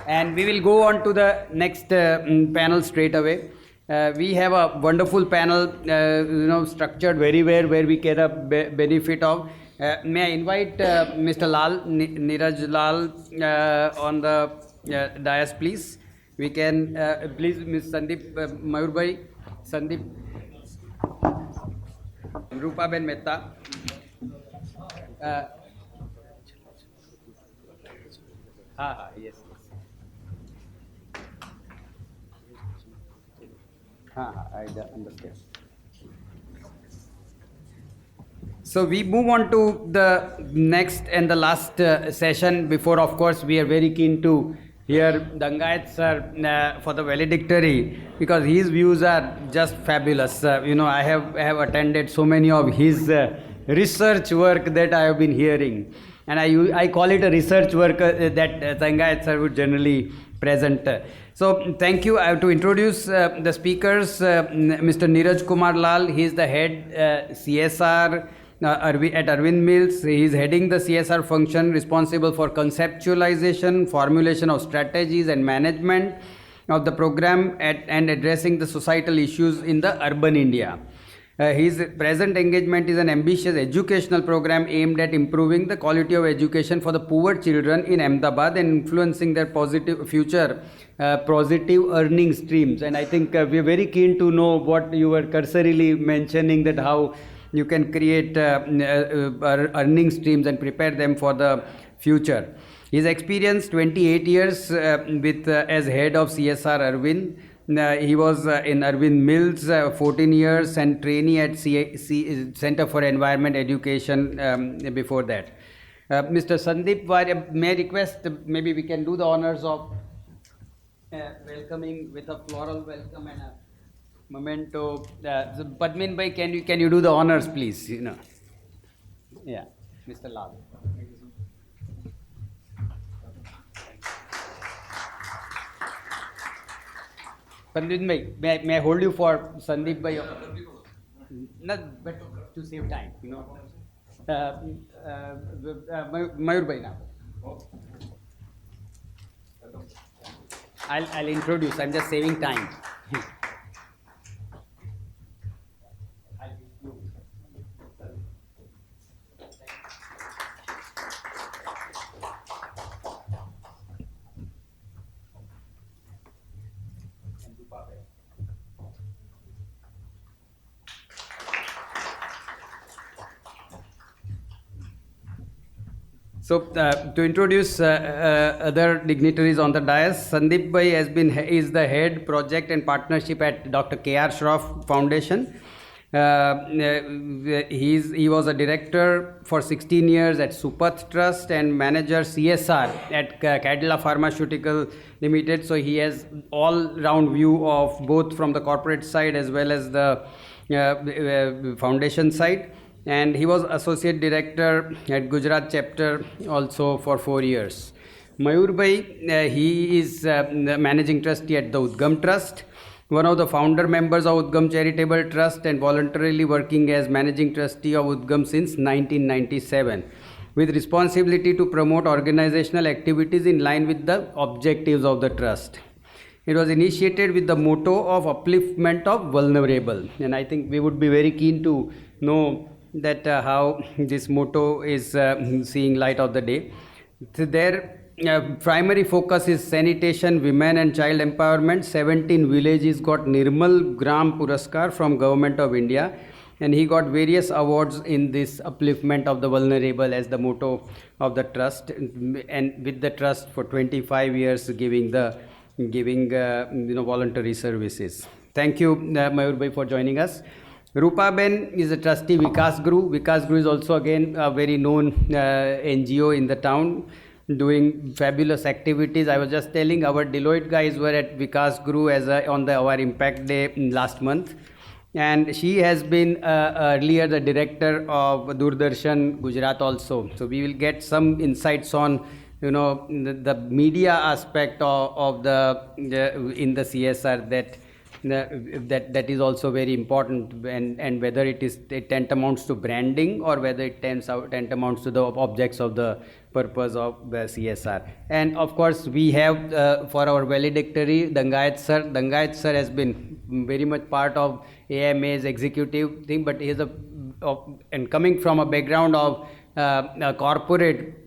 And we will go on to the next panel straight away. We have a wonderful panel, structured very well, where we get a benefit of. May I invite Mr. Lal, Neeraj Lal, on the dais, please. We can, please, Ms. Sandeep Mayur bhai, Sandeep, Rupa Ben Mehta. Yes. I understand. So we move on to the next and the last session. Before, of course, we are very keen to hear Dangayat sir for the valedictory, because his views are just fabulous. I have attended so many of his research work that I have been hearing, and I call it a research work that Dangayat sir would generally present. So thank you. I have to introduce the speakers. Mr. Neeraj Kumar Lal, he is the head CSR at Arvind Mills. He is heading the CSR function responsible for conceptualization, formulation of strategies and management of the program and addressing the societal issues in the urban India. His present engagement is an ambitious educational program aimed at improving the quality of education for the poor children in Ahmedabad and influencing their positive earning streams. And I think we are very keen to know what you were cursorily mentioning, that how you can create earning streams and prepare them for the future. His experience, 28 years with as head of CSR Arvind. He was in Arvind Mills 14 years and trainee at Center for Environment Education before that. Mr. Sandeep, may I request, maybe we can do the honors of welcoming with a floral welcome and a memento. Padmin bhai, can you do the honors, please? Yeah, Mr. Lal. Padmin bhai, may I hold you for Sandeep bhai? Not but to save time, Mayur bhai now. I'll introduce. I'm just saving time. So to introduce other dignitaries on the dais, Sandeep bhai is the head project and partnership at Dr. K.R. Shroff Foundation. He was a director for 16 years at Supath Trust and manager CSR at Cadila Pharmaceutical Limited. So he has all-round view of both from the corporate side as well as the foundation side. And he was associate director at Gujarat chapter also for 4 years. Mayur bhai, he is the managing trustee at the Udgam Trust, one of the founder members of Udgam Charitable Trust, and voluntarily working as managing trustee of Udgam since 1997, with responsibility to promote organizational activities in line with the objectives of the trust. It was initiated with the motto of upliftment of vulnerable, and I think we would be very keen to know that how this motto is seeing light of the day. So their primary focus is sanitation, women and child empowerment. 17 villages got Nirmal Gram Puraskar from Government of India, and he got various awards in this upliftment of the vulnerable as the motto of the trust, and with the trust for 25 years giving voluntary services. Thank you, Mayur bhai, for joining us. Rupa Ben is a trustee Vikas Guru. Vikas Guru is also again a very known NGO in the town, doing fabulous activities. I was just telling our Deloitte guys were at Vikas Guru on our Impact Day last month, and she has been earlier the director of Doordarshan Gujarat also. So we will get some insights on the media aspect of the in the CSR that that is also very important, and whether it tantamounts to branding or whether it tantamounts to the objects of the purpose of the CSR. And of course we have for our valedictory Dangayat sir. Dangayat sir has been very much part of AMA's executive thing, but he is and coming from a background of a corporate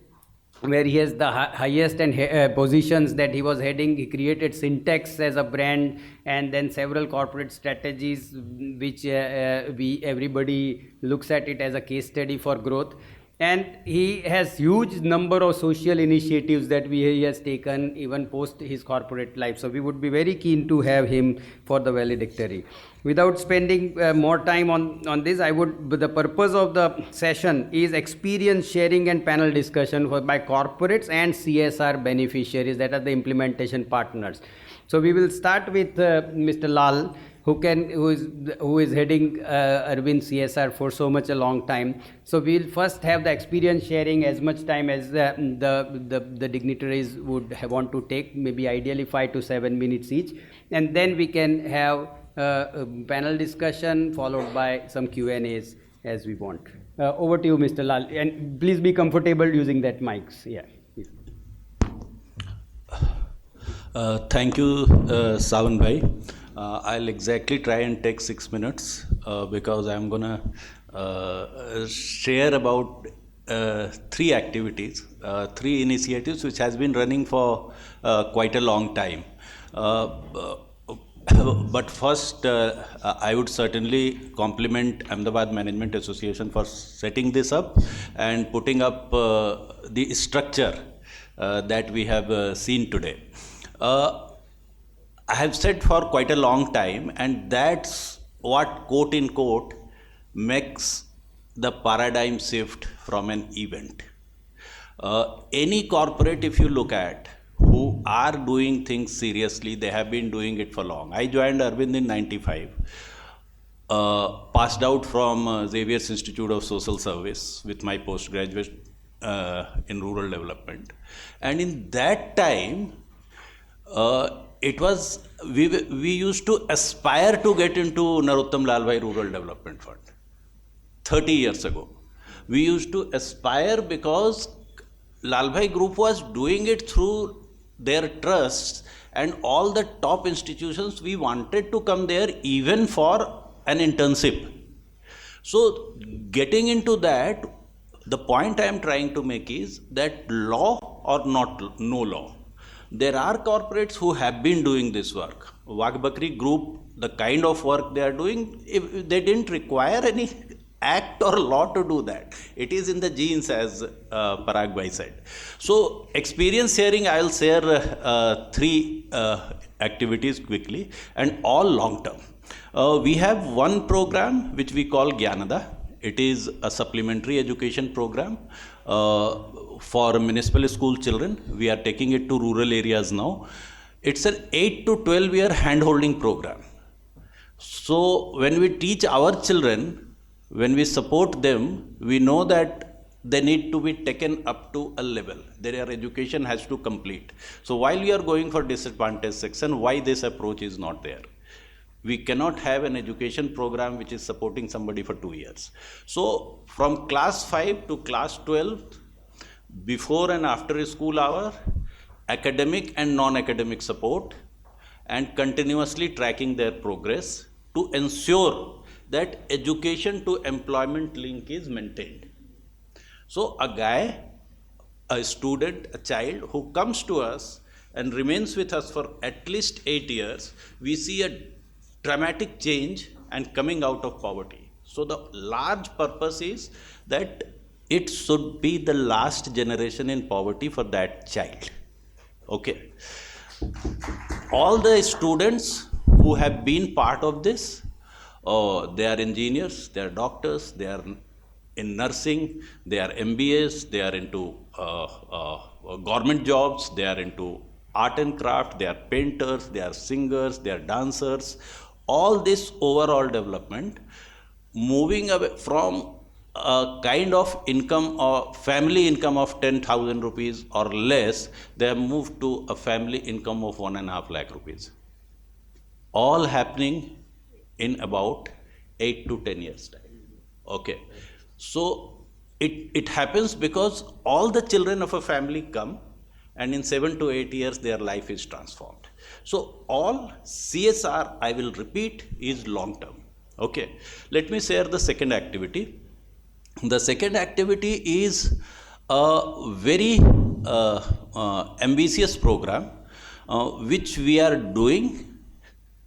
where he has the highest and positions that he was heading. He created Syntax as a brand, and then several corporate strategies which everybody looks at it as a case study for growth. And he has huge number of social initiatives that he has taken even post his corporate life. So we would be very keen to have him for the valedictory. Without spending more time on this, the purpose of the session is experience sharing and panel discussion by corporates and CSR beneficiaries, that are the implementation partners. So we will start with Mr. Lal, who is heading Arvind CSR for so much a long time. So we'll first have the experience sharing as much time as the dignitaries would want to take, maybe ideally 5 to 7 minutes each, and then we can have panel discussion followed by some Q&As as we want. Over to you, Mr. Lal, and please be comfortable using that mics. Yeah. Thank you, Savan bhai. I'll exactly try and take 6 minutes because I'm gonna share about 3 activities, 3 initiatives which has been running for quite a long time. But first, I would certainly compliment Ahmedabad Management Association for setting this up and putting up the structure that we have seen today. I have said for quite a long time, and that's what, quote in quote, makes the paradigm shift from an event. Any corporate, if you look at, who are doing things seriously, they have been doing it for long. I joined Arvind in 95, passed out from Xavier's Institute of Social Service with my postgraduate in rural development. And in that time, it was, we used to aspire to get into Narottam Lalbhai Rural Development Fund 30 years ago. We used to aspire because Lalbhai Group was doing it through their trusts, and all the top institutions, we wanted to come there even for an internship. So getting into that, the point I am trying to make is that law or not, no law, there are corporates who have been doing this work. Waghbakri Group, the kind of work they are doing, they didn't require any act or law to do that. It is in the genes, as Parag Bhai said. So experience sharing, I'll share 3 activities quickly, and all long term. We have one program which we call Gyanada. It is a supplementary education program for municipal school children. We are taking it to rural areas now. It's an 8 to 12 year hand-holding program. So when we teach our children, when we support them, we know that they need to be taken up to a level. Their education has to complete. So while we are going for disadvantaged section, why this approach is not there? We cannot have an education program which is supporting somebody for 2 years. So from class 5 to class 12, before and after school hour, academic and non-academic support, and continuously tracking their progress to ensure that education to employment link is maintained. So a guy, a student, a child who comes to us and remains with us for at least 8 years, we see a dramatic change and coming out of poverty. So the large purpose is that it should be the last generation in poverty for that child. Okay. All the students who have been part of this, they are engineers, they are doctors, they are in nursing, they are MBAs, they are into government jobs, they are into art and craft, they are painters, they are singers, they are dancers. All this overall development, moving away from a kind of income or family income of 10,000 rupees or less, they have moved to a family income of 1.5 lakh rupees. all happening in about 8 to 10 years time. Okay, so it happens because all the children of a family come, and in 7 to 8 years their life is transformed. So all CSR, I will repeat, is long term. Okay, let me share the second activity. The second activity is a very ambitious program which we are doing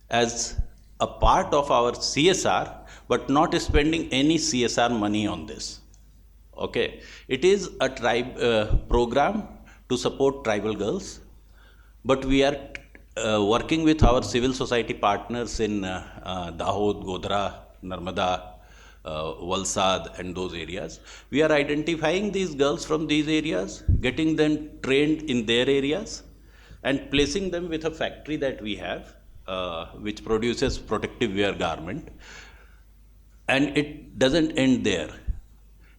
as a part of our CSR, but not spending any CSR money on this. Okay, it is a tribe program to support tribal girls, but we are working with our civil society partners in Dahod, Godhra, Narmada, Valsad, and those areas. We are identifying these girls from these areas, getting them trained in their areas, and placing them with a factory that we have, which produces protective wear garment. And it doesn't end there.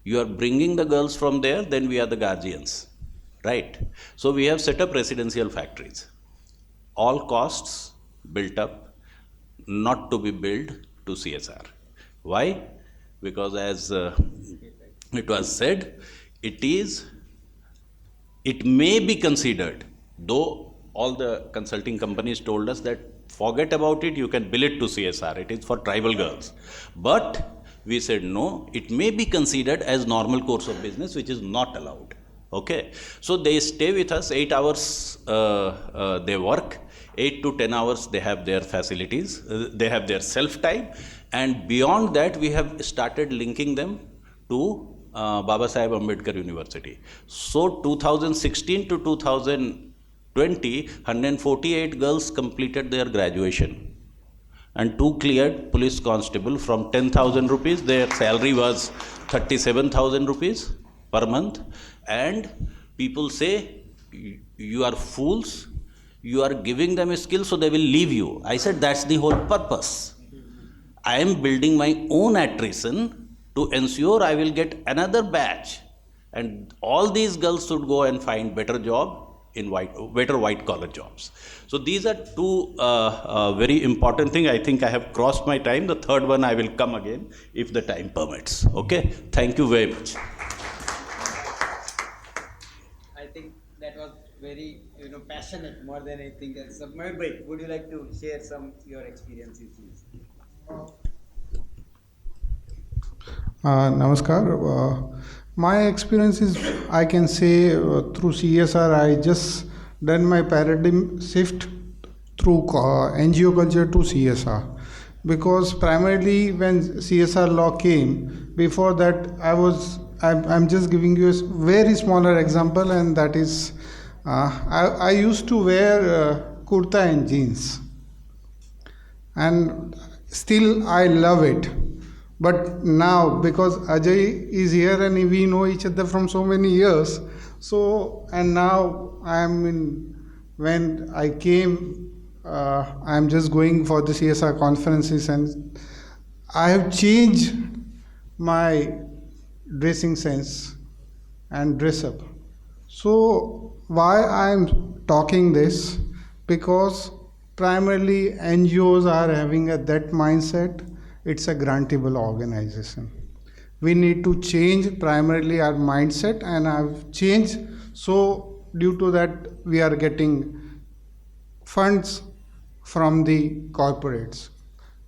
You are bringing the girls from there, then we are the guardians, right? So we have set up residential factories. All costs built up, not to be billed to CSR. Why? Because as it was said, it may be considered, though all the consulting companies told us that forget about it, you can bill it to CSR, it is for tribal girls. But we said no, it may be considered as normal course of business, which is not allowed. Okay, so they stay with us 8 hours, they work 8 to 10 hours, they have their facilities, they have their self time, and beyond that we have started linking them to Baba Saheb Ambedkar University. So 2016 to 2020, 148 girls completed their graduation, and 2 cleared police constable from 10,000 rupees. Their salary was 37,000 rupees per month. And people say, you are fools, you are giving them a skill so they will leave you. I said, that's the whole purpose. I am building my own attrition to ensure I will get another batch, and all these girls should go and find better job in better white collar jobs. So these are two very important things. I think I have crossed my time. The third one I will come again if the time permits. Okay, thank you very much. I think that was very passionate more than anything else. So, Mayur, would you like to share some your experiences, please? Namaskar. My experience is, I can say, through CSR, I just done my paradigm shift through NGO culture to CSR. Because primarily when CSR law came, before that I'm just giving you a very smaller example, and that is, I used to wear kurta and jeans. And still I love it. But now, because Ajay is here and we know each other from so many years, so, and now when I came, I'm just going for the CSR conferences, and I have changed my dressing sense and dress up. So why I'm talking this? Because primarily NGOs are having that mindset. It's a grantable organization. We need to change primarily our mindset, and I've changed. So due to that, we are getting funds from the corporates,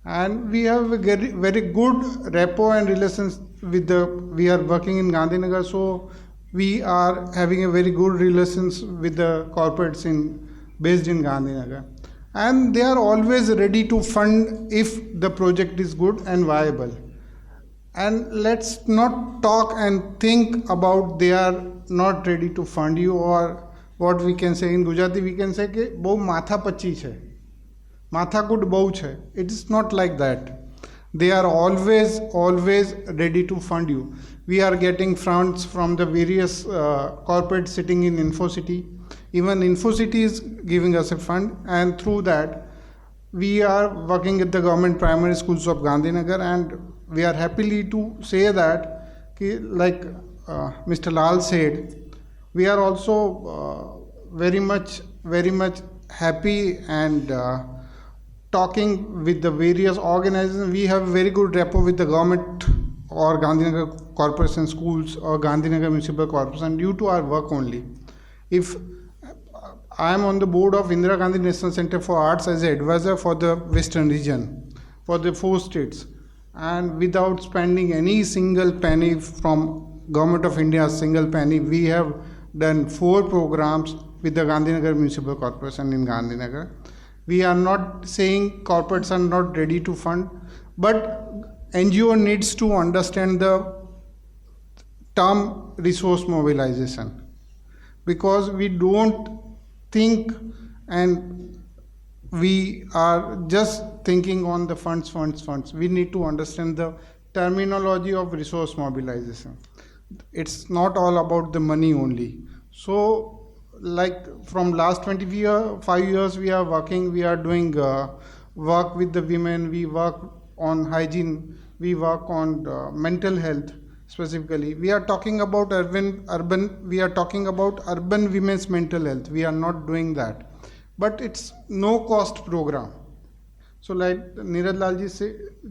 and we have a very, very good rapport and relations with we are working in Gandhinagar, so we are having a very good relations with the corporates based in Gandhinagar. And they are always ready to fund if the project is good and viable. And let's not talk and think about they are not ready to fund you, or what we can say in Gujarati, we can say कि बहु माथा पच्ची है, माथाकूट बहु है. It is not like that. They are always ready to fund you. We are getting funds from the various corporates sitting in InfoCity. Even InfoCity is giving us a fund, and through that we are working at the government primary schools of Gandhinagar, and we are happily to say that, like Mr. Lal said, we are also very much happy and talking with the various organizations. We have very good rapport with the government or Gandhinagar Corporation schools or Gandhinagar Municipal Corporation due to our work only. If I am on the board of Indira Gandhi National Center for Arts as an advisor for the Western region, for the 4 states, and without spending any single penny from Government of India, single penny, we have done 4 programs with the Gandhinagar Municipal Corporation in Gandhinagar. We are not saying corporates are not ready to fund, but NGO needs to understand the term resource mobilization, because we don't think and we are just thinking on the funds. We need to understand the terminology of resource mobilization. It's not all about the money only. So like from last 5 years we are working, we are doing work with the women, we work on hygiene, we work on mental health. Specifically, we are talking about we are talking about urban women's mental health. We are not doing that, but it's no cost program. So like Niraj Lal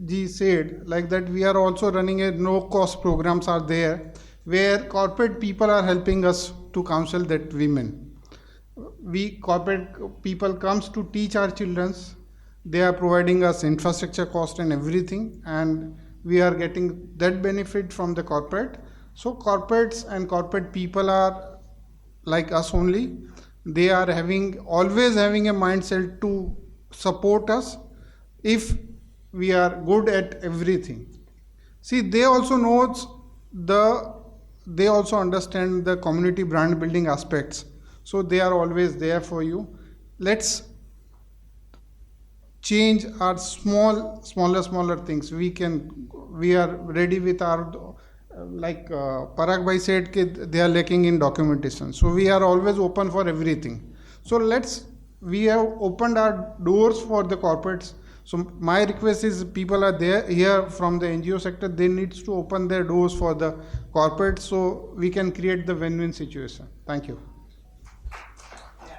ji said, like that we are also running a no cost programs are there where corporate people are helping us to counsel that women. We corporate people comes to teach our childrens. They are providing us infrastructure cost and everything, and we are getting that benefit from the corporate. So corporates and corporate people are like us only. They are always having a mindset to support us if we are good at everything. See, they also understand the community brand building aspects. So they are always there for you. Let's change our smaller things. We are ready with our, like Parag Bhai said, they are lacking in documentation. So we are always open for everything. So we have opened our doors for the corporates. So my request is, people are there here from the NGO sector, they need to open their doors for the corporates so we can create the win-win situation. Thank you.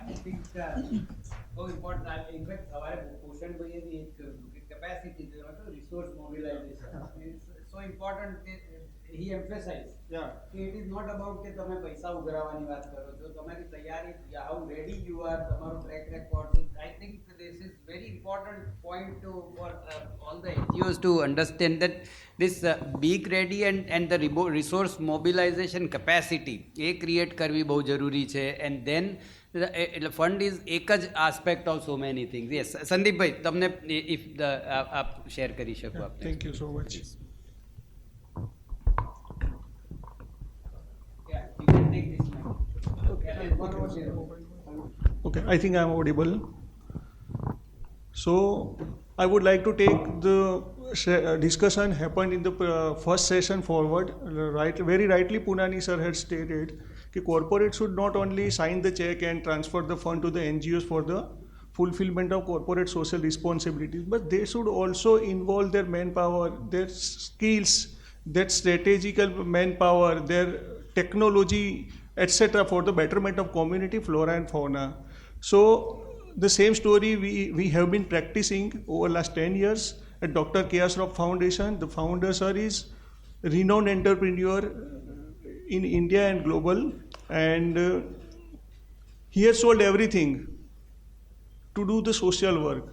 I think so important. In fact, हमारे पोषण भैया भी एक capacity resource mobilization. It's so important. He emphasized कि it is not about कि તમે પૈસા ઉઘરાવવાની વાત કરો છો, તમારી તૈયારી, how ready you are, તમારો track record. I think this is very important point for all the NGOs to understand that this being ready and the resource mobilization capacity A create કરવી બહુ જરૂરી છે. And then ફંડ ઇઝ એક જ aspect of so many things. Yes, Sandeepbhai, તમને if આપ share કરી શકો. આપ thank you so much. Okay, I think I am audible. So I would like to take the discussion happened in the first session forward. Very rightly Punani sir had stated that corporate should not only sign the check and transfer the fund to the NGOs for the fulfillment of corporate social responsibilities, but they should also involve their manpower, their skills, their strategical manpower, their technology, etc. for the betterment of community flora and fauna. So the same story we have been practicing over last 10 years at Dr. K.R. Shroff Foundation. The founder sir is renowned entrepreneur in India and global, and he has sold everything to do the social work.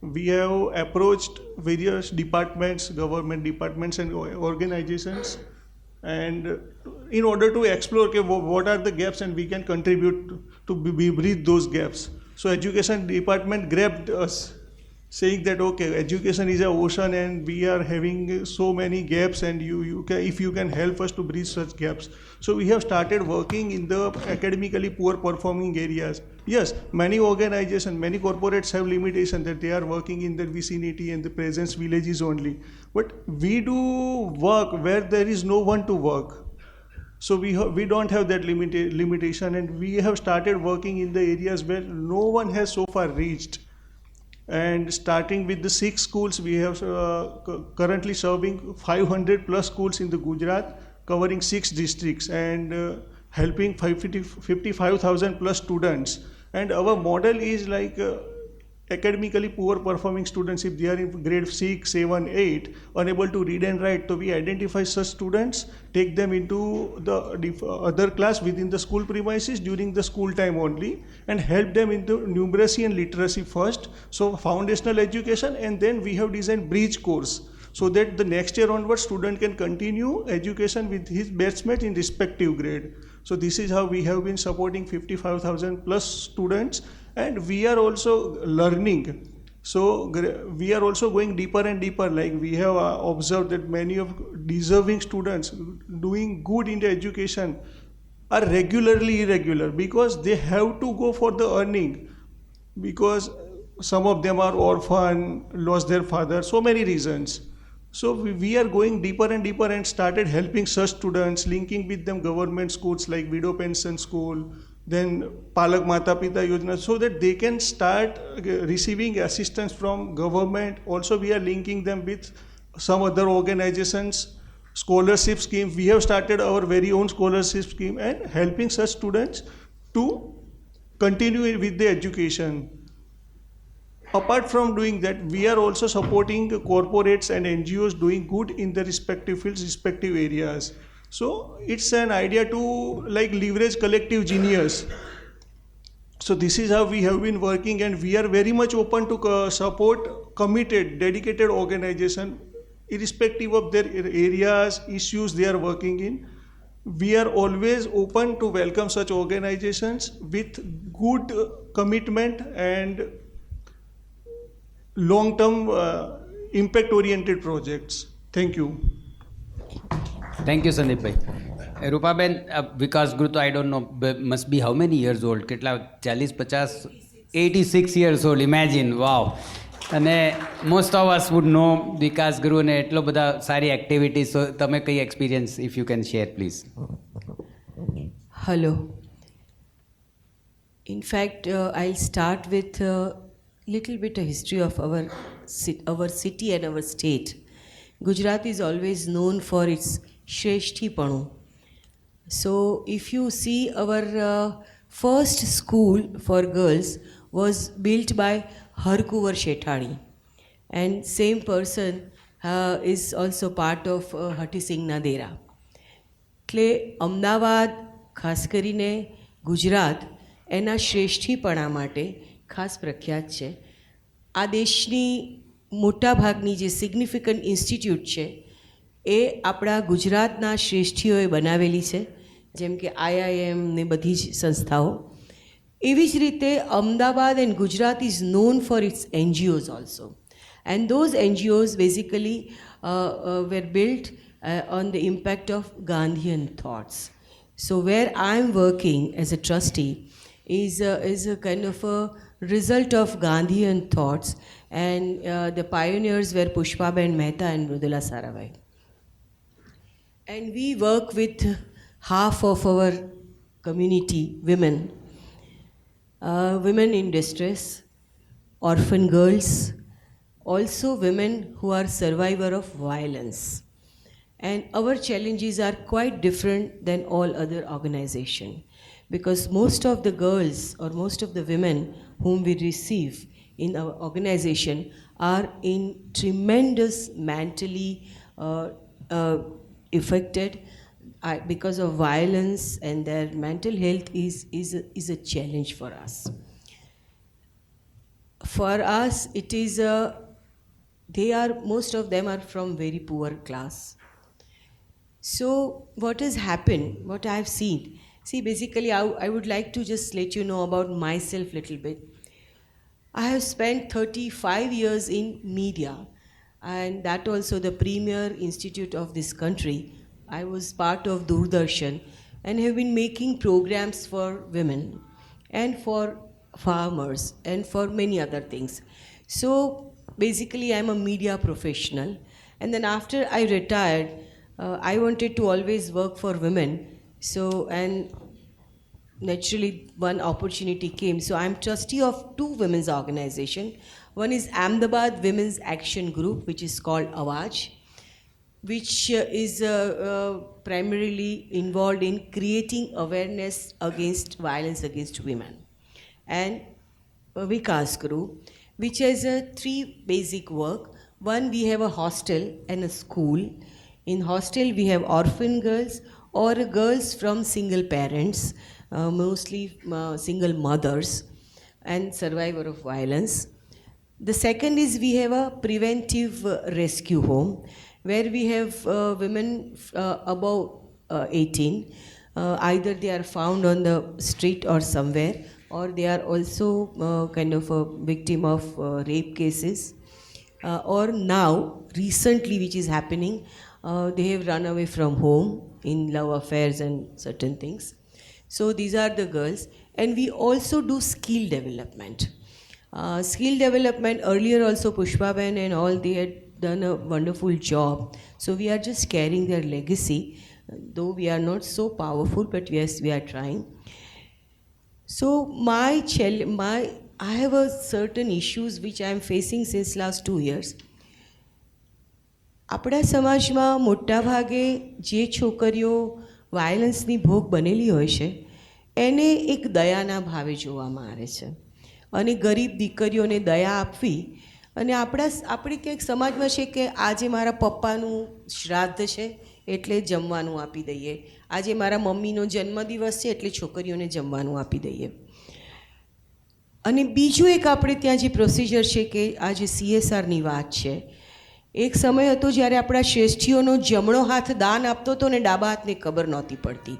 We have approached various departments, government departments and organizations, and in order to explore what are the gaps and we can contribute to bridge those gaps. So education department grabbed us, saying that okay, education is an ocean and we are having so many gaps, and if you can help us to bridge such gaps. So we have started working in the academically poor performing areas. Yes, many organizations, many corporates have limitation that they are working in the vicinity and the presence villages only. But we do work where there is no one to work. So we don't have that limitation, and we have started working in the areas where no one has so far reached. And starting with the 6 schools, we have currently serving 500 plus schools in the Gujarat, covering 6 districts, and helping 55,000 plus students. And our model is like academically poor performing students, if they are in grade 6, 7, 8, unable to read and write, so we identify such students, take them into the other class within the school premises during the school time only, and help them into numeracy and literacy first, so foundational education, and then we have designed bridge course, so that the next year onwards student can continue education with his batchmates in respective grade. So this is how we have been supporting 55,000 plus students, and we are also learning. So we are also going deeper and deeper, like we have observed that many of deserving students doing good in the education are regularly irregular because they have to go for the earning, because some of them are orphan, lost their father, so many reasons. So we are going deeper and deeper and started helping such students, linking with them government schools like Widow Pension School, then Palak Mata Pita Yojana, so that they can start receiving assistance from government. Also we are linking them with some other organizations, scholarship scheme. We have started our very own scholarship scheme and helping such students to continue with the education. Apart from doing that, we are also supporting corporates and NGOs doing good in the respective fields, respective areas. So it's an idea to like leverage collective genius. So this is how we have been working, and we are very much open to support committed, dedicated organization, irrespective of their areas, issues they are working in. We are always open to welcome such organizations with good commitment and long-term impact-oriented projects. Thank you. Thank you, Sandeep bhai. Rupaben, Vikas Guru, I don't know, must be how many years old? કેટલા 40, 50, 86 years old, imagine, wow. અને most of us would know વિકાસ ગુરુ ને એટલો બધા સારી activities, so તમે કઈ experience if you can share please. Hello. In fact, I'll start with a little bit of history of our city and our state. Gujarat is always known for its Shreshthipanu. So if you see, our first school for girls was built by Harkuvar Shethani, and same person is also part of Hati Singh Nadera. એટલે અમદાવાદ, ખાસ કરીને ગુજરાત, એના શ્રેષ્ઠીપણા માટે ખાસ પ્રખ્યાત છે. આ દેશની મોટાભાગની જે સિગ્નિફિકન્ટ ઇન્સ્ટિટ્યૂટ છે એ આપણા ગુજરાતના શ્રેષ્ઠીઓએ બનાવેલી છે, જેમ કે IIM ને બધી જ સંસ્થાઓ. એવી જ રીતે Ahmedabad and Gujarat is known for its NGOs also, and those NGOs basically were built on the impact of Gandhian thoughts. So where I am working as a trustee is a kind of a result of Gandhian thoughts, and the pioneers were Pushpaben Mehta and Mridula Sarabhai. And we work with half of our community, women, women in distress, orphan girls, also women who are survivor of violence. And our challenges are quite different than all other organizations, because most of the girls or most of the women whom we receive in our organization are in tremendous mentally affected because of violence, and their mental health is a challenge for us. For us, it is most of them are from very poor class. So what has happened, what I have seen, see, basically I would like to just let you know about myself a little bit. I have spent 35 years in media, and that also the premier institute of this country. I was part of Doordarshan and have been making programs for women and for farmers and for many other things. So basically I'm a media professional, and then after I retired, I wanted to always work for women. So, and naturally one opportunity came. So I'm trustee of two women's organizations. One is Ahmedabad Women's Action Group, which is called Awaj, which is primarily involved in creating awareness against violence against women. And Vikas Group, which has three basic work. One, we have a hostel and a school. In hostel, we have orphan girls or girls from single parents, mostly single mothers and survivor of violence. The second is we have a preventive rescue home where we have women above 18. Either they are found on the street or somewhere, or they are also kind of a victim of rape cases. Or now, recently, which is happening, they have run away from home in love affairs and certain things. So these are the girls. And we also do skill development. Skill development, earlier also Pushpaben and all, they had done a wonderful job. So we are just carrying their legacy, though we are not so powerful, but yes, we are trying. So I have a certain issues which I am facing since last 2 years. આપણા સમાજમાં મોટાભાગે જે છોકરીઓ વાયલન્સની ભોગ બનેલી હોય છે એને એક દયાના ભાવે જોવામાં આવે છે અને ગરીબ દીકરીઓને દયા આપવી અને આપણી ક્યાંક સમાજમાં છે કે આજે મારા પપ્પાનું શ્રાદ્ધ છે એટલે જમવાનું આપી દઈએ, આજે મારા મમ્મીનો જન્મદિવસ છે એટલે છોકરીઓને જમવાનું આપી દઈએ. અને બીજું એક આપણે ત્યાં જે પ્રોસિજર છે કે આ જે CSRની વાત છે, એક સમય હતો જ્યારે આપણા શ્રેષ્ઠીઓનો જમણો હાથ દાન આપતો હતો ને ડાબા હાથને ખબર નહોતી પડતી,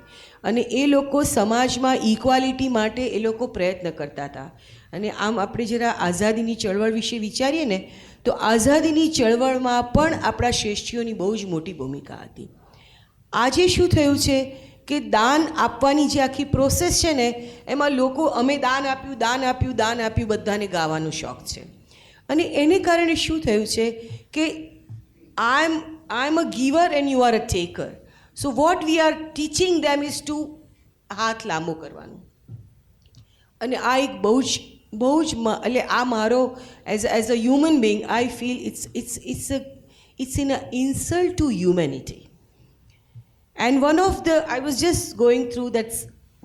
અને એ લોકો સમાજમાં ઇક્વાલિટી માટે એ લોકો પ્રયત્ન કરતા હતા. અને આમ આપણે જરા આઝાદીની ચળવળ વિશે વિચારીએ ને તો આઝાદીની ચળવળમાં પણ આપણા શ્રેષ્ઠીઓની બહુ જ મોટી ભૂમિકા હતી. આજે શું થયું છે કે દાન આપવાની જે આખી પ્રોસેસ છે ને એમાં લોકો અમે દાન આપ્યું દાન આપ્યું દાન આપ્યું બધાને ગાવાનો શોખ છે. અને એને કારણે શું થયું છે કે I am a giver and you are a taker. So what we are teaching them is to હાથ લાંબો કરવાનું. અને આ એક બહુ જ એટલે આ મારો as a human being I feel it's in a insult to humanity. And I was just going through that,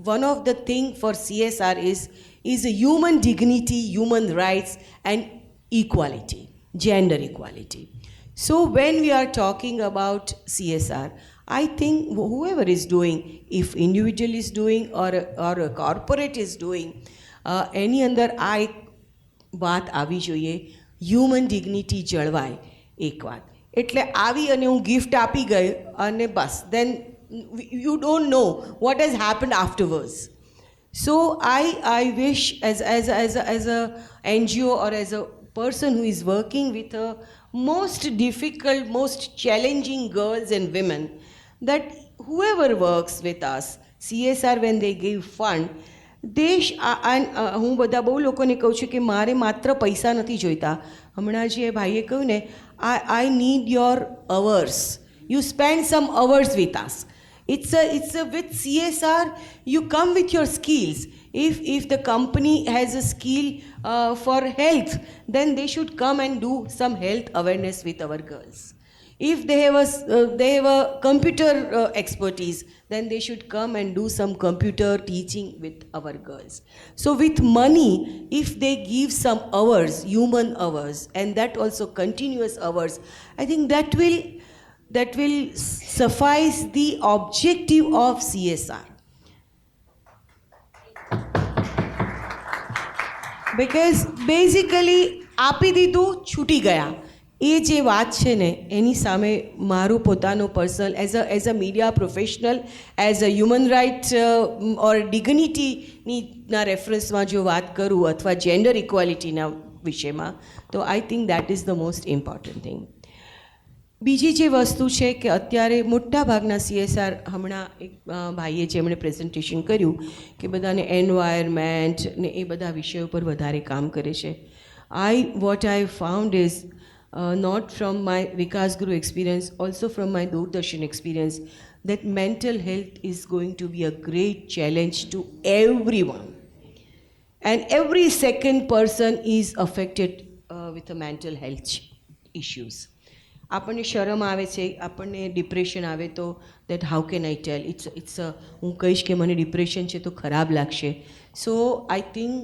one of the thing for CSR is a human dignity, human rights and equality, gender equality. So when we are talking about CSR, I think whoever is doing, if individual is doing or a corporate is doing, any અંદર આ એક વાત આવી જોઈએ, human dignity જળવાય એક વાત. એટલે આવી અને હું ગિફ્ટ આપી ગઈ અને બસ then you don't know what has happened afterwards. So I wish as a NGO or as a person who is working with a most difficult, most challenging girls and women, that whoever works with us, CSR, when they give fund, હું બધા બહુ લોકોને કહું છું કે મારે માત્ર પૈસા નથી જોઈતા. હમણાં જે ભાઈએ કહ્યું ને, I need your hours. You spend some hours with us. It's a with CSR, you come with your skills. If the company has a skill for health, then they should come and do some health awareness with our girls. If they have a computer expertise, then they should come and do some computer teaching with our girls. So with money, if they give some hours, human hours, and that also continuous hours, I think that will suffice the objective of CSR. Because basically આપી દીધું છૂટી ગયા, એ જે વાત છે ને એની સામે મારું પોતાનું personal as a media professional, as a human right or ડિગ્નિટીના રેફરન્સમાં જો વાત કરું અથવા જેન્ડર ઇક્વાલિટીના વિષયમાં, તો I think that is the most important thing. બીજી જે વસ્તુ છે કે અત્યારે મોટાભાગના CSR, હમણાં એક ભાઈએ જેમણે પ્રેઝન્ટેશન કર્યું કે બધાને એન્વાયરમેન્ટ ને એ બધા વિષયો પર વધારે કામ કરે છે. What I found is not from my Vikas Guru experience, also from my Doordarshan experience, that mental health is going to be a great challenge to everyone. And every second person is affected with a mental health issues. આપણને શરમ આવે છે, આપણને depression આવે તો that how can I tell, હું કહીશ કે મને ડિપ્રેશન છે તો ખરાબ લાગશે. So I think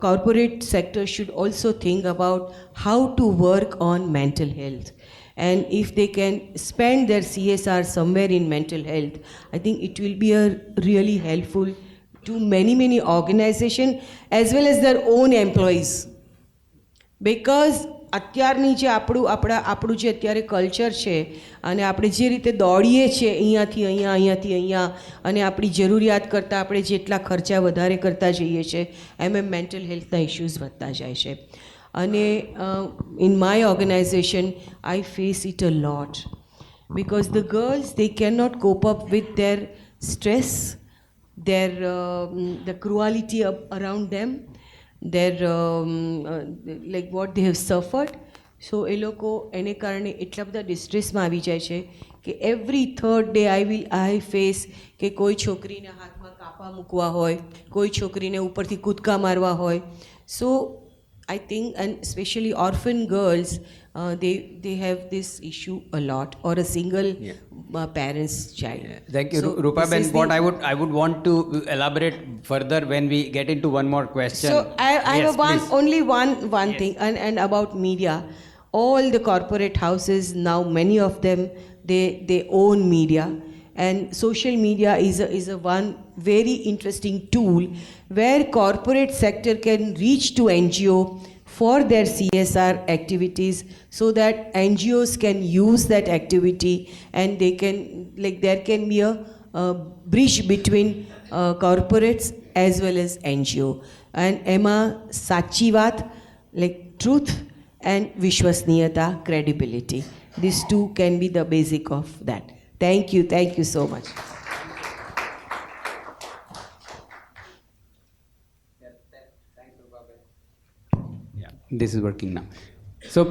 corporate sector should also think about how to work on mental health. And if they can spend their CSR somewhere in mental health, I think it will be a really helpful to many organizations as well as their own employees. Because અત્યારની જે આપણું જે અત્યારે culture છે અને આપણે જે રીતે દોડીએ છીએ અહીંયાથી અહીંયા અને આપણી જરૂરિયાત કરતાં આપણે જેટલા ખર્ચા વધારે કરતા જઈએ છીએ એમ મેન્ટલ હેલ્થના ઇશ્યુઝ વધતા જાય છે. અને in my organisation I face it a lot because the girls, they cannot cope up with their stress, their the cruelty around them, their like what they have suffered. So એ લોકો એને કારણે એટલા બધા ડિસ્ટ્રેસમાં આવી જાય છે કે એવરી થર્ડ ડે આઈ face કે કોઈ છોકરીને હાથમાં કાપા મૂકવા હોય, કોઈ છોકરીને ઉપરથી કૂદકા મારવા હોય. સો I think, and especially orphan girls, they have this issue a lot, or a single parent's child. Thank you, So Rupa this Ben. is What I would want to elaborate further when we get into one more question. So I Yes, have please. only one Yes. thing, and about media. All the corporate houses now, many of them, they own media, and social media is a one very interesting tool where corporate sector can reach to NGO for their CSR activities, so that NGOs can use that activity, and they can, like, there can be a bridge between corporates as well as NGO. And Emma sachi વાત, like truth and vishwasniyata, credibility, these two can be the basic of that. Thank you so much. This is working now. So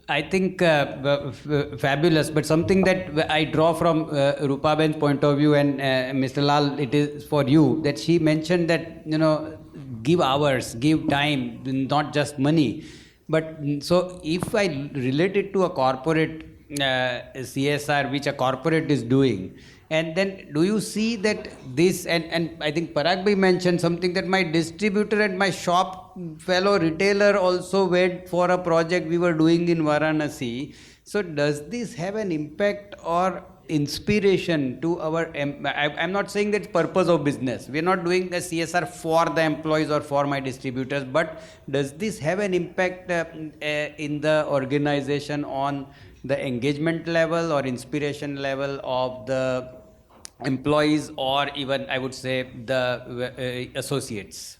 I think fabulous, but something that I draw from Rupa Ben's point of view, and Mr. Lal, it is for you, that she mentioned that, give hours, give time, not just money. But so if I relate it to a corporate CSR, which a corporate is doing, and then do you see that this, and I think Parag bhai mentioned something, that my distributor and my shop fellow retailer also went for a project we were doing in Varanasi. So does this have an impact or inspiration to our, I'm not saying that purpose of business, we're not doing a CSR for the employees or for my distributors, but does this have an impact in the organization on the engagement level or inspiration level of the employees, or even I would say the associates?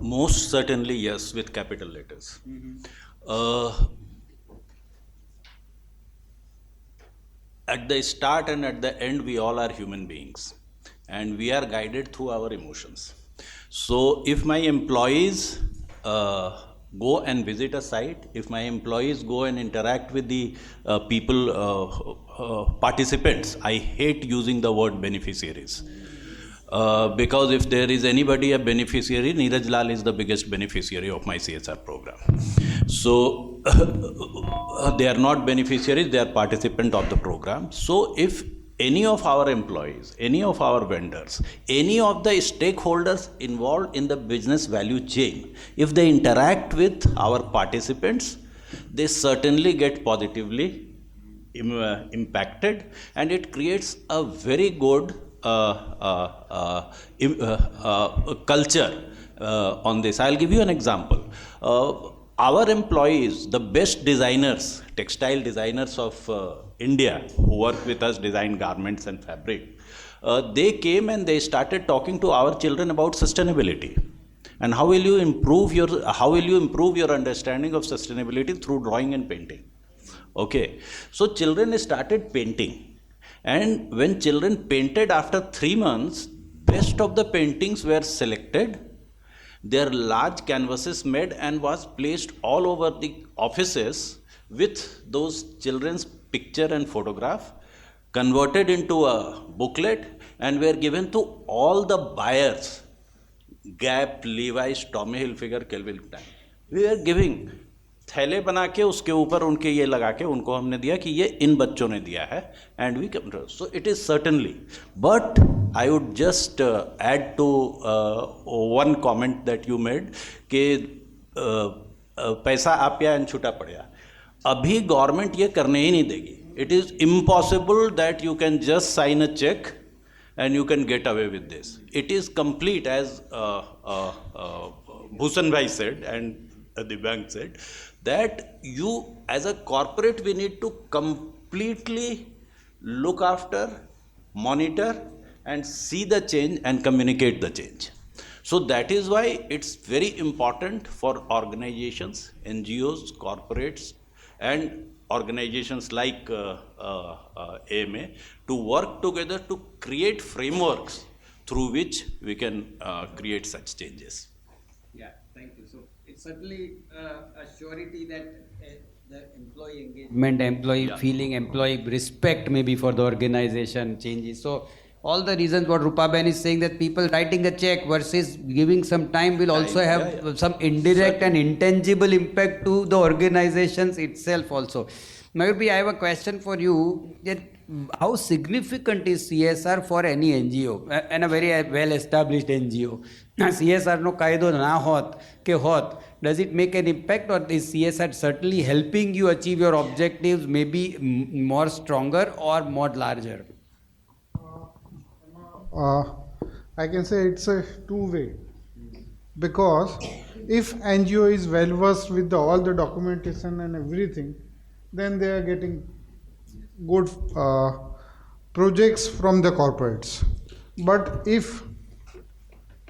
Most certainly yes, with capital letters. At the start and at the end, we all are human beings, and we are guided through our emotions. So if my employees go and visit a site, if my employees go and interact with the people, participants, I hate using the word beneficiaries. Because if there is anybody a beneficiary, Neeraj Lal is the biggest beneficiary of my CSR program. So they are not beneficiaries, they are participants of the program. So if any of our employees, any of our vendors, any of the stakeholders involved in the business value chain, if they interact with our participants, they certainly get positively impacted, and it creates a very good culture on this. I'll give you an example. Our employees, the best designers, textile designers of India, who work with us, design garments and fabric, they came and they started talking to our children about sustainability. And how will you improve your understanding of sustainability? Through drawing and painting. Okay, so children started painting, and when children painted, after 3 months, best of the paintings were selected. Their large canvases made and was placed all over the offices with those children's picture and photograph, converted into a booklet, and were given to all the buyers. Gap, Levi's, Tommy Hilfiger, Calvin Klein. We were giving थैले बना के उसके ऊपर उनके ये लगा के उनको हमने दिया कि ये इन बच्चों ने दिया है, and we can, so it is certainly, but I would just add to one comment that you made कि पैसा आप्या एंड छूटा पड़ा. अभी गवर्नमेंट ये करने ही नहीं देगी. It is impossible that you can just sign a check and you can get away with this. It is complete, as Bhushan Bhai said and the bank said, that you as a corporate we need to completely look after, monitor and see the change and communicate the change. So that is why it's very important for organizations, NGOs, corporates and organizations like AMA to work together to create frameworks through which we can create such changes. Yeah, thank you. So it's certainly a surety that the employee engagement, employee feeling, employee respect maybe for the organization changes. So all the reasons what Rupaben is saying, that people writing a check versus giving some time will also have some indirect and intangible impact to the organizations itself also. Mayurbi, I have a question for you, that how significant is CSR for any NGO and a very well established NGO? CSR no kaido na hot ke hot, does it make an impact, or is CSR certainly helping you achieve your objectives, maybe more stronger or more larger? I can say it's a two-way, because if NGO is well versed with all the documentation and everything, then they are getting good projects from the corporates. But if,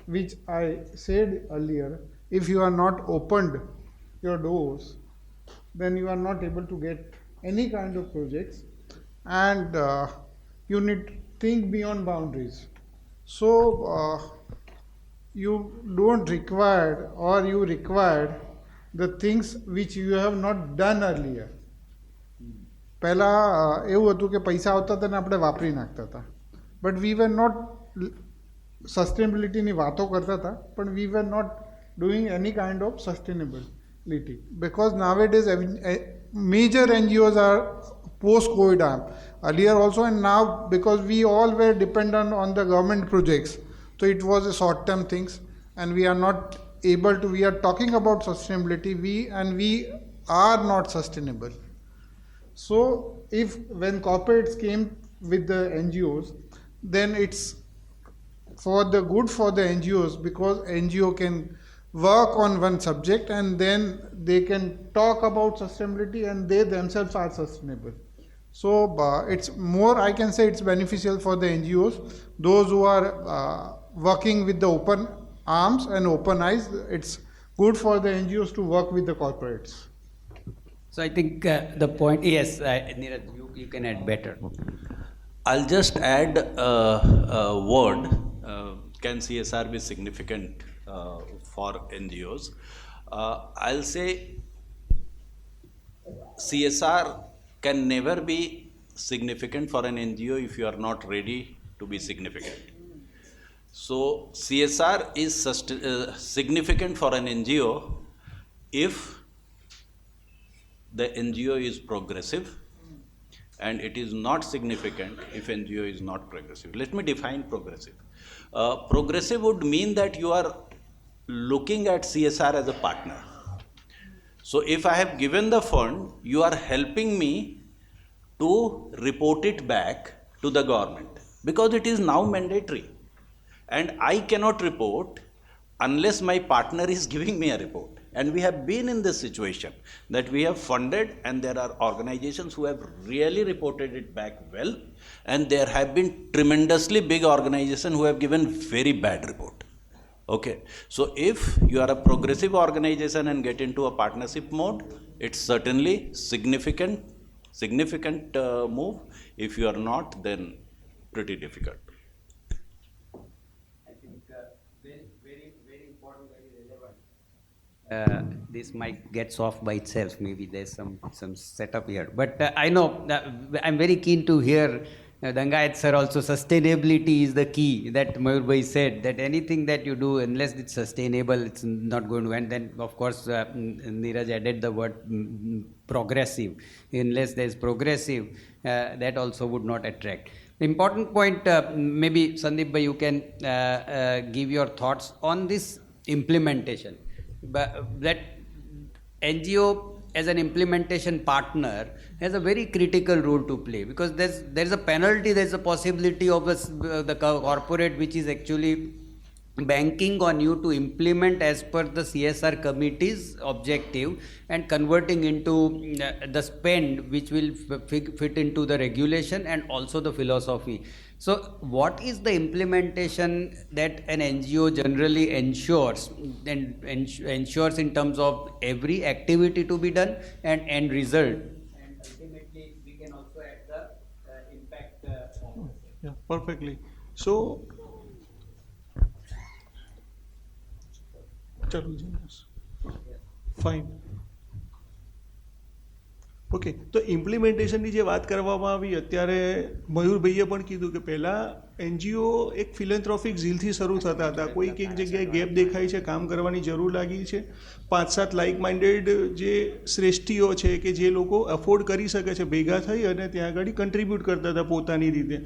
which I said earlier, if you are not opened your doors, then you are not able to get any kind of projects, and you need to think beyond boundaries. So you don't require, or you require the things which you have not done earlier. પહેલા એવું હતું કે પૈસા આવતા હતા ને આપણે વાપરી નાખતા હતા, બટ વી વર નોટ સસ્ટેનેબિલિટીની વાતો કરતા હતા, પણ we were not doing any kind of sustainability, because nowadays major NGOs are post-COVID earlier also and now, because we all were dependent on the government projects, so it was a short-term things, and we are not able to, we are talking about sustainability, we are not sustainable. So if when corporates came with the NGOs, then it's for the good for the NGOs, because NGO can work on one subject and then they can talk about sustainability and they themselves are sustainable. So it's more, I can say it's beneficial for the NGOs, those who are working with the open arms and open eyes. It's good for the NGOs to work with the corporates. So I think the point, yes, Neeraj, you can add better. I'll just add a word. Can CSR be significant for NGOs? I'll say CSR can never be significant for an NGO if you are not ready to be significant. So CSR is significant for an NGO if the NGO is progressive, and it is not significant if NGO is not progressive. Let me define progressive. Progressive would mean that you are looking at CSR as a partner. So if I have given the fund, you are helping me to report it back to the government, because it is now mandatory. And I cannot report unless my partner is giving me a report. And we have been in this situation that we have funded, and there are organizations who have really reported it back well, and there have been tremendously big organizations who have given very bad report. Okay, so if you are a progressive organization and get into a partnership mode, it's certainly significant move. If you are not, then pretty difficult. I think very important, very relevant. This mic gets off by itself. Maybe there's some setup here. But I know I'm very keen to hear Dangayat sir also. Sustainability is the key that Mayur Bhai said, that anything that you do, unless it's sustainable, it's not going to. And then of course Neeraj added the word progressive. Unless there's progressive, that also would not attract. Important point, maybe Sandeep bhai, you can give your thoughts on this implementation. But that NGO as an implementation partner has a very critical role to play, because there's a penalty, there's a possibility of the corporate which is actually banking on you to implement as per the CSR committee's objective and converting into the spend which will fit into the regulation and also the philosophy. So what is the implementation that an NGO generally ensures and ensures in terms of every activity to be done and end result? And ultimately we can also add the impact. Yeah, perfectly. So, fine. Okay, તો ઇમ્પ્લિમેન્ટેશનની જે વાત કરવામાં આવી, અત્યારે મયુરભાઈએ પણ કીધું કે પહેલાં એનજીઓ એક ફિલેન્થ્રોફિક ઝીલથી શરૂ થતા હતા. કોઈક એક જગ્યાએ ગેપ દેખાય છે, કામ કરવાની જરૂર લાગી છે, 5-7 લાઇક માઇન્ડેડ જે શ્રેષ્ઠીઓ છે કે જે લોકો અફોર્ડ કરી શકે છે ભેગા થઈ અને ત્યાં આગળ કન્ટ્રીબ્યુટ કરતા હતા પોતાની રીતે.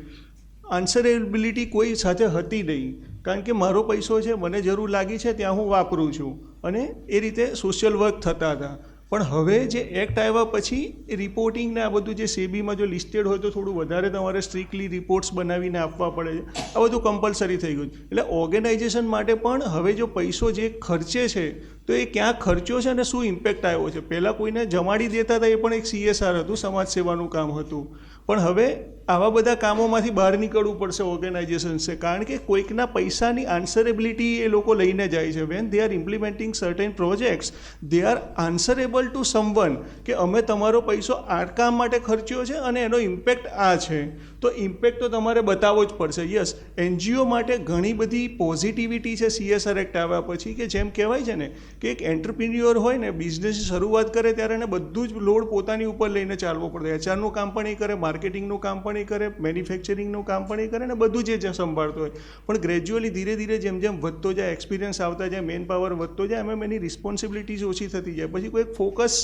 આન્સરેબિલિટી કોઈ સાથે હતી નહીં, કારણ કે મારો પૈસો છે, મને જરૂર લાગી છે, ત્યાં હું વાપરું છું, અને એ રીતે સોશિયલ વર્ક થતા હતા. પણ હવે જે એક્ટ આવ્યા પછી રિપોર્ટિંગ ને આ બધું જે સેબીમાં જો લિસ્ટેડ હોય તો થોડું વધારે તમારે સ્ટ્રિક્ટલી રિપોર્ટ્સ બનાવીને આપવા પડે છે. આ બધું કમ્પલસરી થઈ ગયું. એટલે ઓર્ગેનાઇઝેશન માટે પણ હવે જો પૈસો જે ખર્ચે છે તો એ ક્યાં ખર્ચ્યો છે અને શું ઇમ્પેક્ટ આવ્યો છે. પહેલાં કોઈને જમાડી દેતા હતા, એ પણ એક CSR હતું, સમાજ સેવાનું કામ હતું. પણ હવે આવા બધા કામોમાંથી બહાર નીકળવું પડશે ઓર્ગેનાઇઝેશન્સે, કારણ કે કોઈકના પૈસાની આન્સરેબિલિટી એ લોકો લઈને જાય છે. When they are implementing certain projects, they are answerable to someone કે અમે તમારો પૈસો આ કામ માટે ખર્ચ્યો છે અને એનો ઇમ્પેક્ટ આ છે, તો ઇમ્પેક્ટ તો તમારે બતાવવો જ પડશે. યસ, NGO માટે ઘણી બધી પોઝિટિવિટી છે CSR એક્ટ આવ્યા પછી, કે જેમ કહેવાય છે ને કે એક એન્ટરપ્રિન્યોર હોય ને, બિઝનેસની શરૂઆત કરે ત્યારે એને બધું જ લોડ પોતાની ઉપર લઈને ચાલવો પડે. HRનું કામ પણ એ કરે, માર્કેટિંગનું કામ પણ એ કરે, મેન્યુફેક્ચરિંગનું કામ પણ એ કરે, ને બધું જ સંભાળતો હોય. પણ ગ્રેજ્યુઅલી ધીરે ધીરે જેમ જેમ વધતો જાય, એક્સપિરિયન્સ આવતા જાય, મેન પાવર વધતો જાય, એમ એની રિસ્પોન્સિબિલિટીઝ ઓછી થતી જાય. પછી કોઈ ફોકસ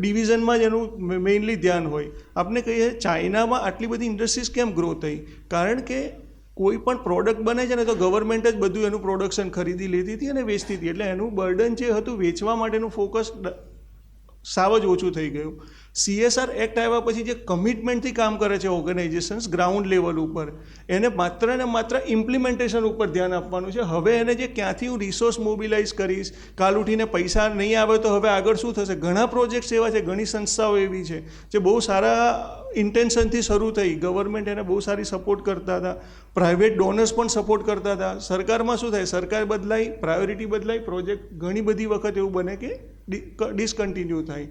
ડિવિઝનમાં જ એનું મેઇનલી ધ્યાન હોય. આપણે કહીએ ચાઇનામાં આટલી બધી ઇન્ડસ્ટ્રીઝ કેમ ગ્રો થઈ? કારણ કે કોઈ પણ પ્રોડક્ટ બને છે ને તો ગવર્મેન્ટ જ બધું એનું પ્રોડક્શન ખરીદી લેતી હતી અને વેચતી હતી. એટલે એનું બર્ડન જે હતું વેચવા માટેનું ફોકસ સાવ જ ઓછું થઈ ગયું. CSR એક્ટ આવ્યા પછી જે કમિટમેન્ટથી કામ કરે છે ઓર્ગેનાઇઝેશન્સ ગ્રાઉન્ડ લેવલ ઉપર, એને માત્ર ને માત્ર ઇમ્પ્લિમેન્ટેશન ઉપર ધ્યાન આપવાનું છે. હવે એને જે ક્યાંથી હું રિસોર્સ મોબિલાઇઝ કરીશ, કાલ ઉઠીને પૈસા નહીં આવે તો હવે આગળ શું થશે? ઘણા પ્રોજેક્ટ્સ એવા છે, ઘણી સંસ્થાઓ એવી છે જે બહુ સારા ઇન્ટેન્શનથી શરૂ થઈ, ગવર્મેન્ટ એને બહુ સારી સપોર્ટ કરતા હતા, પ્રાઇવેટ ડોનર્સ પણ સપોર્ટ કરતા હતા. સરકારમાં શું થાય? સરકાર બદલાય, પ્રાયોરિટી બદલાય, પ્રોજેક્ટ ઘણી બધી વખત એવું બને કે ડિસકન્ટિન્યુ થાય.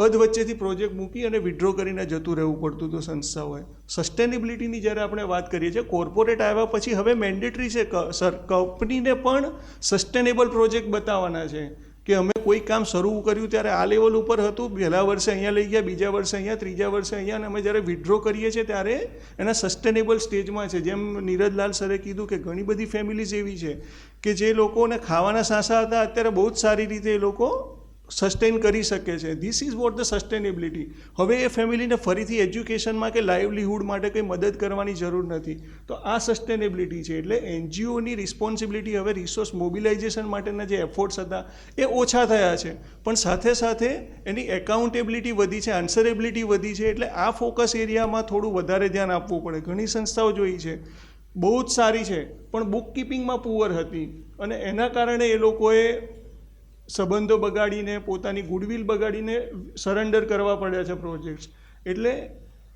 અધવચ્ચેથી પ્રોજેક્ટ મૂકી અને વિડ્રો કરીને જતું રહેવું પડતું હતું સંસ્થાઓએ. સસ્ટેનેબિલિટીની જ્યારે આપણે વાત કરીએ છીએ, કોર્પોરેટ આવ્યા પછી હવે મેન્ડેટરી છે કંપનીને પણ સસ્ટેનેબલ પ્રોજેક્ટ બતાવવાના છે, કે અમે કોઈ કામ શરૂ કર્યું ત્યારે આ લેવલ ઉપર હતું, પહેલા વર્ષે અહીંયા લઈ ગયા, બીજા વર્ષે અહીંયા, ત્રીજા વર્ષે અહીંયા, અને અમે જ્યારે વિડ્રો કરીએ છીએ ત્યારે એના સસ્ટેનેબલ સ્ટેજમાં છે. જેમ નીરજલાલ સરે કીધું કે ઘણી બધી ફેમિલીઝ એવી છે કે જે લોકોને ખાવાના સાંસા હતા, અત્યારે બહુ જ સારી રીતે એ લોકો સસ્ટેન કરી શકે છે. This is what the sustainability. હવે એ ફેમિલીને ફરીથી એજ્યુકેશનમાં કે લાઇવલીહુડ માટે કંઈ મદદ કરવાની જરૂર નથી. તો આ સસ્ટેનેબિલિટી છે. એટલે NGOની રિસ્પોન્સિબિલિટી હવે રિસોર્સ મોબિલાઇઝેશન માટેના જે એફોર્ટ્સ હતા એ ઓછા થયા છે, પણ સાથે સાથે એની એકાઉન્ટેબિલિટી વધી છે, આન્સરેબિલિટી વધી છે. એટલે આ ફોકસ એરિયામાં થોડું વધારે ધ્યાન આપવું પડે. ઘણી સંસ્થાઓ જોઈ છે બહુ જ સારી છે, પણ બુક કીપિંગમાં પુઅર હતી, અને એના કારણે એ લોકોએ સંબંધો બગાડીને, પોતાની ગુડવિલ બગાડીને સરેન્ડર કરવા પડ્યા છે પ્રોજેક્ટ્સ. એટલે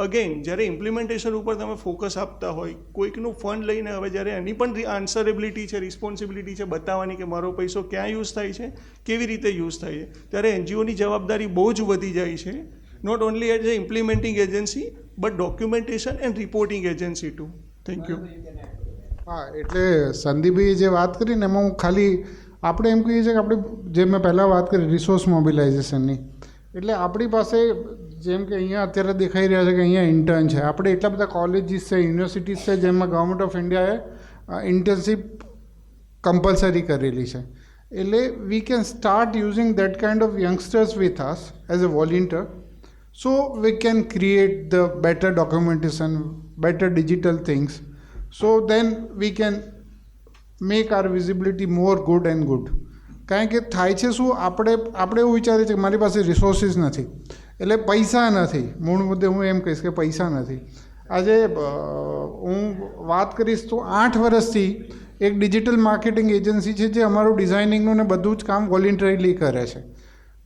અગેન જ્યારે ઇમ્પ્લિમેન્ટેશન ઉપર તમે ફોકસ આપતા હોય, કોઈકનું ફંડ લઈને હવે જ્યારે એની પણ આન્સરેબિલિટી છે, રિસ્પોન્સિબિલિટી છે બતાવવાની કે મારો પૈસો ક્યાં યુઝ થાય છે, કેવી રીતે યુઝ થાય છે, ત્યારે NGOની જવાબદારી બહુ જ વધી જાય છે. Not only as a implementing agency but documentation and reporting agency too. Thank you. હા, એટલે સંદીપભાઈએ જે વાત કરી ને એમાં હું ખાલી આપણે એમ કહીએ છીએ કે આપણે જે મેં પહેલાં વાત કરી રિસોર્સ મોબિલાઇઝેશનની, એટલે આપણી પાસે જેમ કે અહીંયા અત્યારે દેખાઈ રહ્યા છે કે અહીંયા ઇન્ટર્ન છે, આપણે એટલા બધા કોલેજીસ છે, યુનિવર્સિટીઝ છે જેમાં ગવર્મેન્ટ ઓફ ઇન્ડિયાએ ઇન્ટર્નશીપ કમ્પલસરી કરેલી છે. એટલે we can start using that kind of youngsters with us as a volunteer. So we can create the better documentation, better digital things. So then we can make our visibility more good and good. કારણ કે થાય છે શું, આપણે એવું વિચારીએ છીએ કે મારી પાસે રિસોર્સિસ નથી, એટલે પૈસા નથી. મૂળ મુદ્દે હું એમ કહીશ કે પૈસા નથી. આજે હું વાત કરીશ તો 8 વર્ષથી એક ડિજિટલ માર્કેટિંગ એજન્સી છે જે અમારું ડિઝાઇનિંગનું ને બધું જ કામ વોલેન્ટરીલી કરે છે.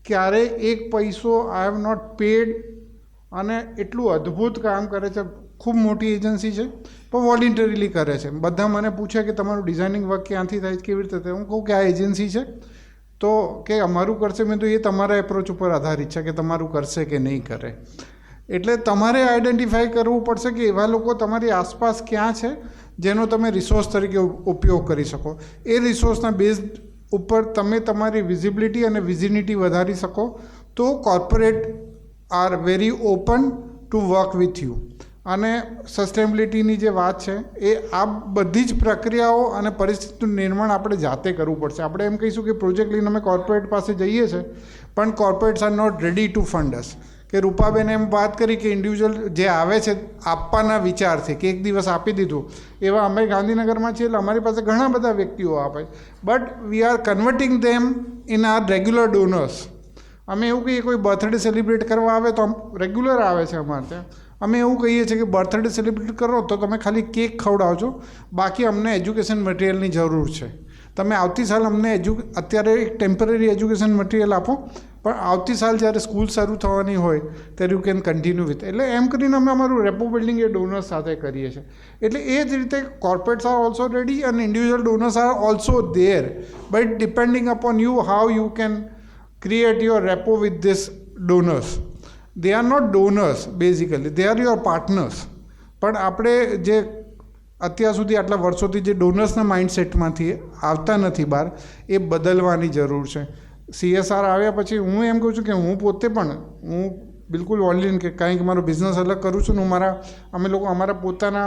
ક્યારે એક પૈસો આઈ હેવ નોટ પેડ, અને એટલું અદ્ભુત કામ કરે છે. ખૂબ મોટી એજન્સી છે પણ વોલેન્ટરીલી કરે છે. બધા મને પૂછે કે તમારું ડિઝાઇનિંગ વર્ક ક્યાંથી થાય છે, કેવી રીતે થાય. હું કહું કે આ એજન્સી છે તો કે અમારું કરશે. મેં તો એ તમારા એપ્રોચ ઉપર આધારિત છે કે તમારું કરશે કે નહીં કરે. એટલે તમારે આઈડેન્ટિફાઈ કરવું પડશે કે એવા લોકો તમારી આસપાસ ક્યાં છે જેનો તમે રિસોર્સ તરીકે ઉપયોગ કરી શકો. એ રિસોર્સના બેઝ ઉપર તમે તમારી વિઝિબિલિટી અને વિઝિનિટી વધારી શકો તો corporate are very open to work with you. અને સસ્ટેનેબિલિટીની જે વાત છે એ આ બધી જ પ્રક્રિયાઓ અને પરિસ્થિતિનું નિર્માણ આપણે જાતે કરવું પડશે. આપણે એમ કહીશું કે પ્રોજેક્ટ લઈને અમે કોર્પોરેટ પાસે જઈએ છીએ પણ corporates are not ready to fund us. કે રૂપાબેન એમ વાત કરી કે ઇન્ડિવિજ્યુઅલ જે આવે છે આપવાના વિચારથી કે એક દિવસ આપી દીધું, એવા અમે ગાંધીનગરમાં છીએ એટલે અમારી પાસે ઘણા બધા વ્યક્તિઓ આપે, but we are converting them in our regular donors. અમે એવું કહીએ કોઈ બર્થડે સેલિબ્રેટ કરવા આવે તો રેગ્યુલર આવે છે અમારે ત્યાં. અમે એવું કહીએ છીએ કે બર્થડે સેલિબ્રેટ કરો તો તમે ખાલી કેક ખવડાવજો, બાકી અમને એજ્યુકેશન મટિરિયલની જરૂર છે. તમે આવતી સાલ અમને અત્યારે એક ટેમ્પરરી એજ્યુકેશન મટિરિયલ આપો, પણ આવતી સાલ જ્યારે સ્કૂલ શરૂ થવાની હોય ત્યારે યુ કેન કન્ટિન્યુ વિથ. એટલે એમ કરીને અમે અમારું રેપો બિલ્ડિંગ એ ડોનર્સ સાથે કરીએ છીએ. એટલે એ જ રીતે કોર્પોરેટ્સ આર ઓલ્સો રેડી અને individual donors are also there, but depending upon you how you can create your repo with this donors. They are not donors basically, they are your partners. પણ આપણે જે અત્યાર સુધી આટલા વર્ષોથી જે ડોનર્સના માઇન્ડસેટમાંથી આવતા નથી બહાર, એ બદલવાની જરૂર છે. CSR આવ્યા પછી હું એમ કહું છું કે હું પોતે પણ હું બિલકુલ ઓનલાઈન કે કાંઈક મારો બિઝનેસ અલગ કરું છું ને અમે લોકો અમારા પોતાના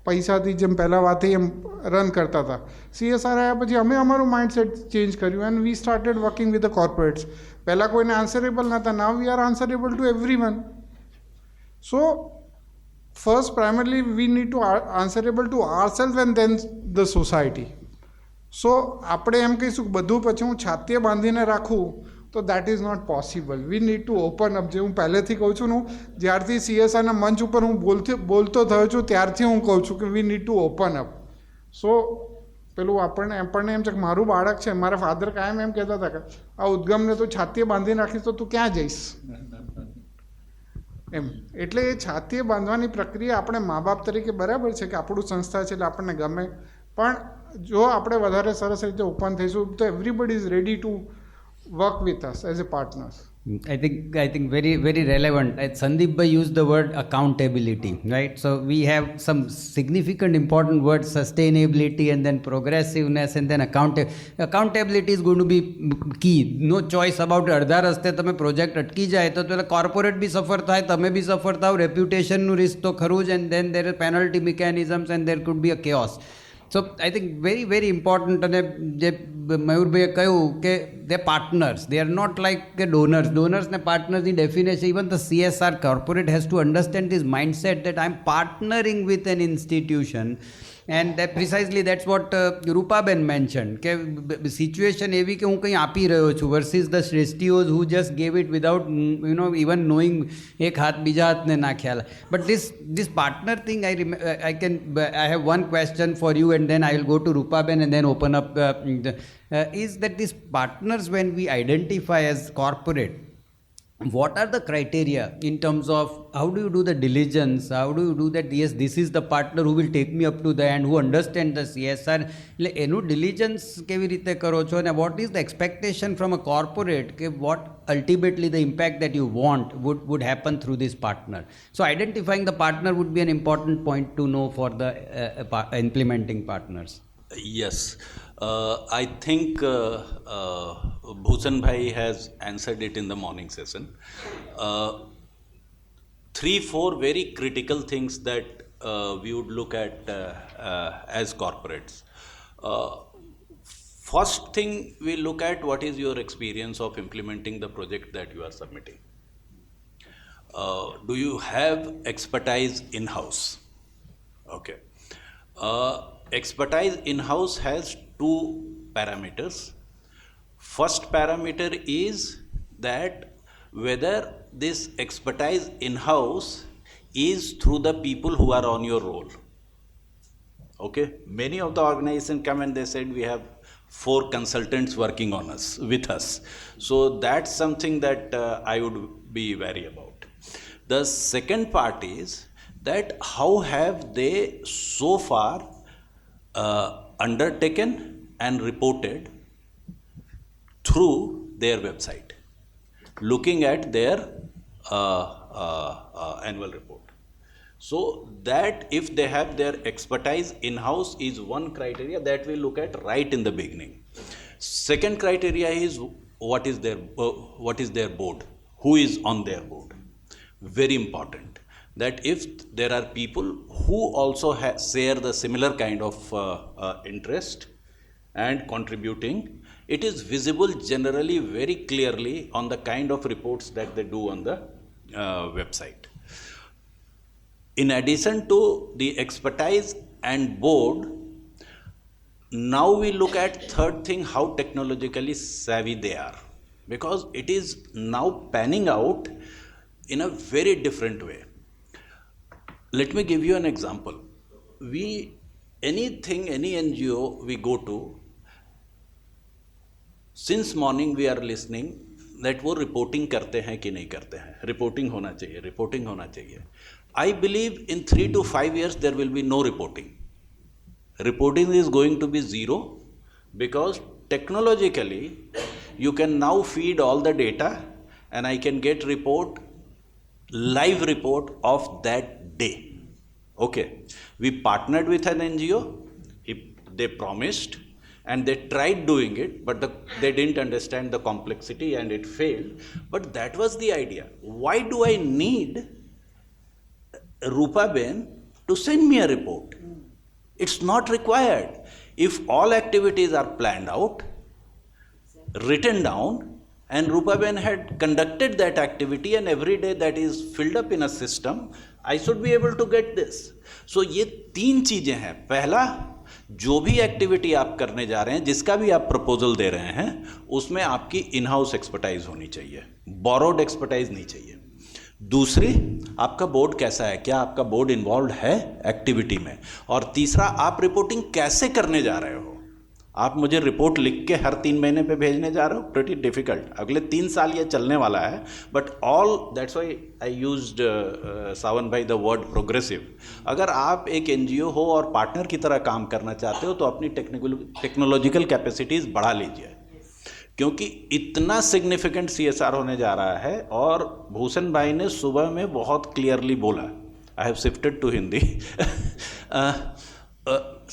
પૈસાથી જેમ પહેલાં વાત થઈ એમ રન કરતા હતા. CSR આવ્યા પછી અમે અમારું માઇન્ડસેટ ચેન્જ કર્યું and we started working with the corporates. પહેલાં કોઈને આન્સરેબલ નહોતા, now we are answerable to everyone. So first primarily we need to answerable to ourselves and then the society. સો આપણે એમ કહીશું કે બધું પછી હું છાતીએ બાંધીને રાખું તો that is not possible. We need to open up. જે હું પહેલેથી કહું છું ને, જ્યારથી CSRના મંચ ઉપર હું બોલતો થયો છું ત્યારથી હું કહું છું કે we need to open up. So પેલું આપણને એમ છે કે મારું બાળક છે, મારા ફાધર કાયમ એમ કહેતા હતા કે આ ઉદ્ગમને તો છાતીએ બાંધીને રાખીશ તો તું ક્યાં જઈશ એમ. એટલે એ છાતીએ બાંધવાની પ્રક્રિયા આપણે મા બાપ તરીકે બરાબર છે કે આપણું સંસ્થા છે એટલે આપણને ગમે, પણ જો આપણે વધારે સરસ રીતે ઓપન થઈશું તો everybody is ready to work with us as a partners. I think very very relevant. Sandeep bhai used the word accountability, right? So we have some significant important words: sustainability, and then progressiveness, and then accountability is going to be key. No choice about it. અડધા રસ્તે તમે project અટકી જાય તો પેલા corporate બી સફર થાય, તમે બી સફર થાવ, રેપ્યુટેશનનું રિસ્ક તો ખરું જ, and then there are penalty mechanisms and there could be a chaos. So I think very very important. અને જે મયુરભાઈએ કહ્યું કે they are partners, they are not like કે donors ને partnersની definition, even the CSR corporate has to understand this mindset that I am partnering with an institution, and that precisely that's what Rupaben mentioned કે situation એવી કે હું કંઈ આપી રહ્યો છું versus the Shrestiyos who just gave it without even knowing એક હાથ બીજા હાથને ના ખ્યાલ. But this partner thing I have one question for you and then I will go to Rupaben and then open up is that these partners, when we identify as corporate, what are the criteria in terms of how do you do the diligence, how do you do that, yes this is the partner who will take me up to the end, who understand the CSR, એટલે એનું diligence કેવી રીતે કરો છો, અને what is the expectation from a corporate કે what ultimately the impact that you want would happen through this partner. So identifying the partner would be an important point to know for the implementing partners. Yes, I think Bhushan Bhai has answered it in the morning session. 3-4 very critical things that we would look at as corporates. First thing we look at, what is your experience of implementing the project that you are submitting. do you have expertise in-house? Okay. Expertise in-house has two parameters. First parameter is that whether this expertise in-house is through the people who are on your roll. Okay, many of the organizations come and they said we have 4 consultants working on us with us. So that's something that I would be wary about. The second part is that how have they so far undertaken and reported through their website, looking at their annual report. So that if they have their expertise in-house is one criteria that we look at right in the beginning. Second criteria is what is their board, who is on their board. Very important that if there are people who also share the similar kind of interest and contributing, it is visible generally very clearly on the kind of reports that they do on the website. In addition to the expertise and board, now we look at third thing, how technologically savvy they are, because it is now panning out in a very different way. Let me give you an example. Any NGO we go to, since morning we are listening that वो reporting करते हैं कि नहीं करते हैं, reporting होना चाहिए. I believe in 3 to 5 years there will be no reporting. Reporting is going to be zero, because technologically you can now feed all the data and I can get live report of that day. Okay, we partnered with an NGO, they promised and they tried doing it, but they didn't understand the complexity and it failed. But that was the idea. Why do I need Rupa Ben to send me a report? It's not required. If all activities are planned out, written down, and Rupa Ben had conducted that activity and every day that is filled up in a system, I should be able to get this. So ये 3 चीजें हैं. पहला, जो भी activity आप करने जा रहे हैं, जिसका भी आप प्रपोजल दे रहे हैं, उसमें आपकी इन हाउस एक्सपर्टाइज होनी चाहिए, बोरोड एक्सपर्टाइज नहीं चाहिए. दूसरी, आपका बोर्ड कैसा है, क्या आपका बोर्ड इन्वॉल्व है एक्टिविटी में. और तीसरा, आप रिपोर्टिंग कैसे करने जा रहे हो. आप मुझे रिपोर्ट लिख के हर 3 महीने पे भेजने जा रहे हो, प्रिटी डिफिकल्ट. अगले 3 साल ये चलने वाला है. But all that's why I used Sawan bhai the word progressive. अगर आप एक एनजीओ हो और पार्टनर की तरह काम करना चाहते हो तो अपनी टेक्नोलॉजिकल कैपेसिटीज़ बढ़ा लीजिए, क्योंकि इतना सिग्निफिकेंट CSR होने जा रहा है. और भूषण भाई ने सुबह में बहुत क्लियरली बोला, I have shifted to Hindi.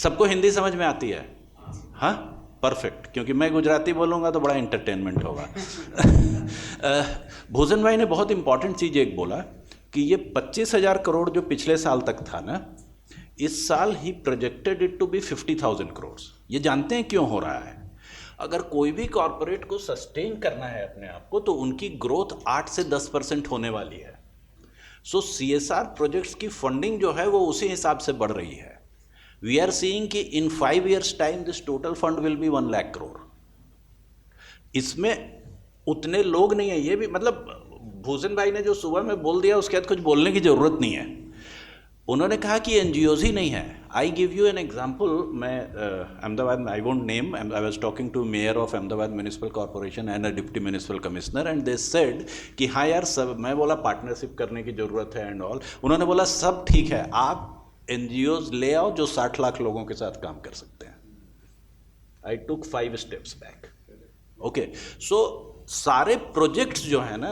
सबको हिंदी समझ में आती है? हाँ, परफेक्ट, क्योंकि मैं गुजराती बोलूँगा तो बड़ा एंटरटेनमेंट होगा. भूषण भाई ने बहुत इंपॉर्टेंट चीज़ एक बोला कि ये 25,000 करोड़ जो पिछले साल तक था ना, इस साल ही projected it to be 50,000 crore. ये जानते हैं क्यों हो रहा है? अगर कोई भी कॉरपोरेट को सस्टेन करना है अपने आप को, तो उनकी ग्रोथ 8 से 10% होने वाली है. सो CSR प्रोजेक्ट्स की फंडिंग जो है वो उसी हिसाब से बढ़ रही है. We are seeing कि in 5 years time this total fund will be 1 lakh crore. इसमें उतने लोग नहीं है. ये भी मतलब भूषण भाई ने जो सुबह में बोल दिया उसके बाद कुछ बोलने की ज़रूरत नहीं है. उन्होंने कहा कि NGOs ही नहीं है. I give you an example. मैं Ahmedabad, I won't name, I was talking to mayor of Ahmedabad municipal corporation and a deputy municipal commissioner, and they said कि हाँ यार सब, मैं बोला पार्टनरशिप करने की ज़रूरत है एंड ऑल. उन्होंने बोला सब ठीक है, आप NGOs ले आओ जो 60 लाख लोगों के साथ काम कर सकते हैं. आई टुक 5 स्टेप्स बैक. ओके, सो सारे प्रोजेक्ट्स जो है ना,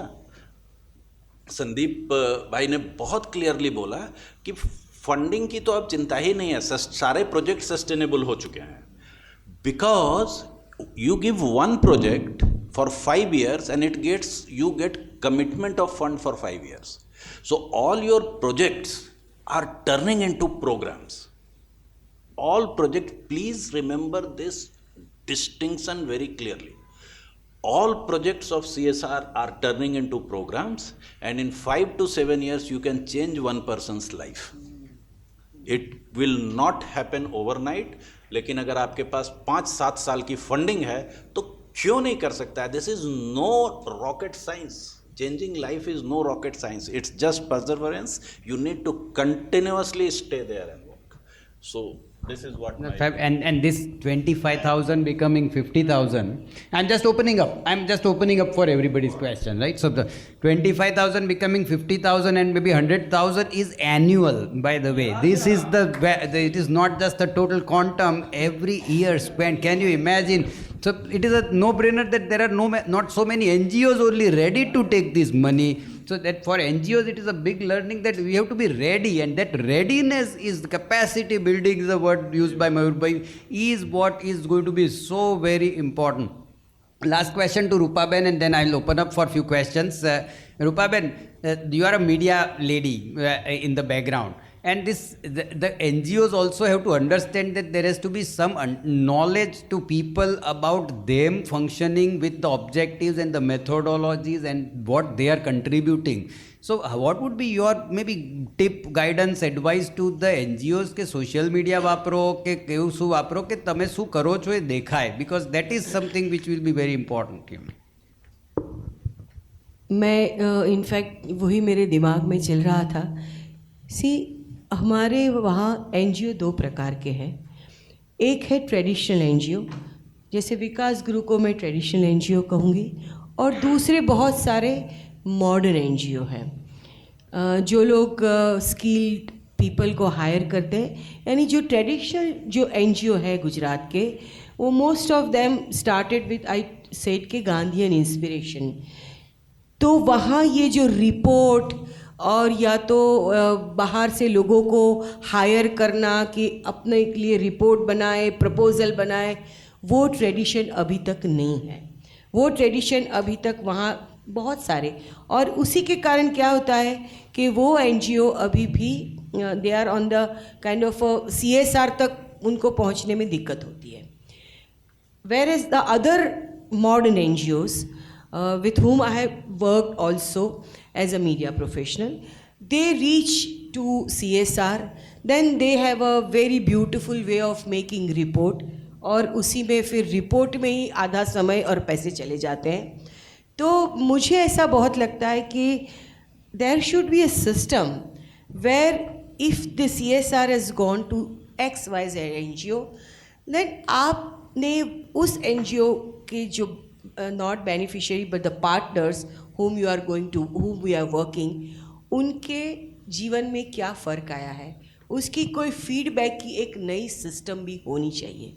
संदीप भाई ने बहुत क्लियरली बोला कि फंडिंग की तो अब चिंता ही नहीं है, सारे प्रोजेक्ट सस्टेनेबल हो चुके हैं. Because you give one project for 5 years and you get commitment of fund for 5 years. So all your projects are turning into programs. All projects, please remember this distinction very clearly. all projects of CSR are turning into programs, and in 5 to 7 years you can change one person's life. It will not happen overnight, लेकिन अगर आपके पास 5-7 साल की funding है तो क्यों नहीं कर सकता है? This is no rocket science. Changing life is no rocket science. It's just perseverance. You need to continuously stay there and work. So this is what my... And this 25,000 becoming 50,000, I'm just opening up for everybody's question, right? So the 25,000 becoming 50,000 and maybe 100,000 is annual, by the way. This is it is not just the total quantum every year spent. Can you imagine? So it is a no-brainer that there are not so many NGOs only ready to take this money. So that for NGOs it is a big learning that we have to be ready, and that readiness is the capacity building, is the word used by Mayur Bhai, is what is going to be so very important. Last question to Rupa Ben, and then I'll open up for a few questions. Rupa Ben, you are a media lady in the background. And the NGOs also have to understand that there has to be some knowledge to people about them functioning with the objectives and the methodologies and what they are contributing. So what would be your maybe tip, guidance, advice to the NGOs के social media वापरो के केवु शू वापरो के तमे शू करो छो ये देखाए, because that is something which will be very important. मैं in fact वही मेरे दिमाग में चल रहा था. हमारे वहाँ NGO 2 प्रकार के हैं. एक है ट्रेडिशनल NGO, जैसे विकास गुरु को मैं ट्रेडिशनल NGO कहूँगी, और दूसरे बहुत सारे मॉडर्न NGO हैं जो लोग स्किल्ड पीपल को हायर करते हैं. यानी जो ट्रेडिशनल जो NGO है गुजरात के, वो most of them started with I said के गांधीयन इंस्पिरेशन. तो वहाँ ये जो रिपोर्ट और या तो बाहर से लोगों को हायर करना कि अपने लिए रिपोर्ट बनाए, प्रपोज़ल बनाए, वो ट्रेडिशन अभी तक नहीं है. वो ट्रेडिशन अभी तक वहाँ बहुत सारे, और उसी के कारण क्या होता है कि वो NGO अभी भी they are on the kind of CSR तक उनको पहुँचने में दिक्कत होती है. Where is the other modern NGOs with whom I have worked also as a media professional, they reach to CSR, then they have a very beautiful way of making report, और उसी में फिर रिपोर्ट में ही आधा समय और पैसे चले जाते हैं. तो मुझे ऐसा बहुत लगता है कि there should be a system where if the CSR has gone to XYZ NGO, then आपने उस NGO के जो not beneficiary but the partners whom you are going to, whom we are working, उनके जीवन में क्या फ़र्क आया है, उसकी कोई फीडबैक की एक नई सिस्टम भी होनी चाहिए,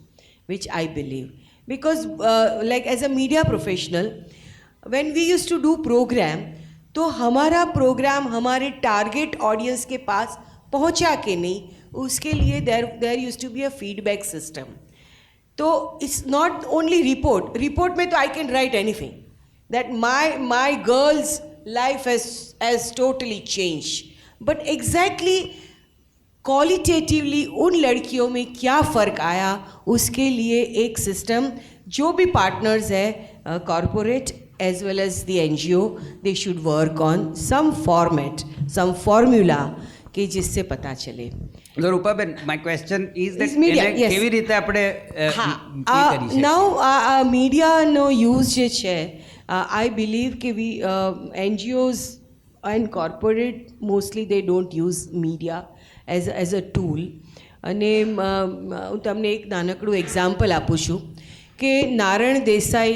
which I believe. Because like as a media professional, when we used to do program, तो हमारा प्रोग्राम हमारे टारगेट ऑडियंस के पास पहुंचा के नहीं, उसके लिए there used to be a feedback system. तो it's not only report में तो I can write anything that my girl's life has totally changed, but exactly qualitatively उन लड़कियों में क्या फ़र्क आया, उसके लिए एक सिस्टम जो भी पार्टनर्स है corporate as well as the NGO, they should work on some format, some formula कि जिससे पता चले. So Rupa Ben, my question is that કેવી રીતે આપણે now media no use જે છે, I believe કે we NGOs and corporate mostly they don't use media as a tool. અને હું તમને એક નાનકડું એક્ઝામ્પલ આપું છું કે નારાયણ દેસાઈ,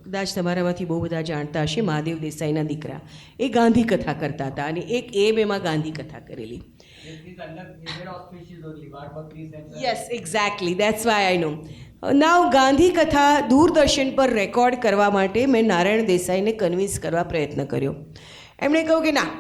કદાચ તમારામાંથી બહુ બધા જાણતા હશે, મહાદેવ દેસાઈના દીકરા, એ ગાંધી કથા કરતા હતા અને એક એમાં ગાંધી કથા કરેલી. Yes exactly, that's why I નો. નાઉ ગાંધી કથા દૂરદર્શન પર રેકોર્ડ કરવા માટે મેં નારાયણ દેસાઈને કન્વિન્સ કરવા પ્રયત્ન કર્યો. એમણે કહ્યું કે ના,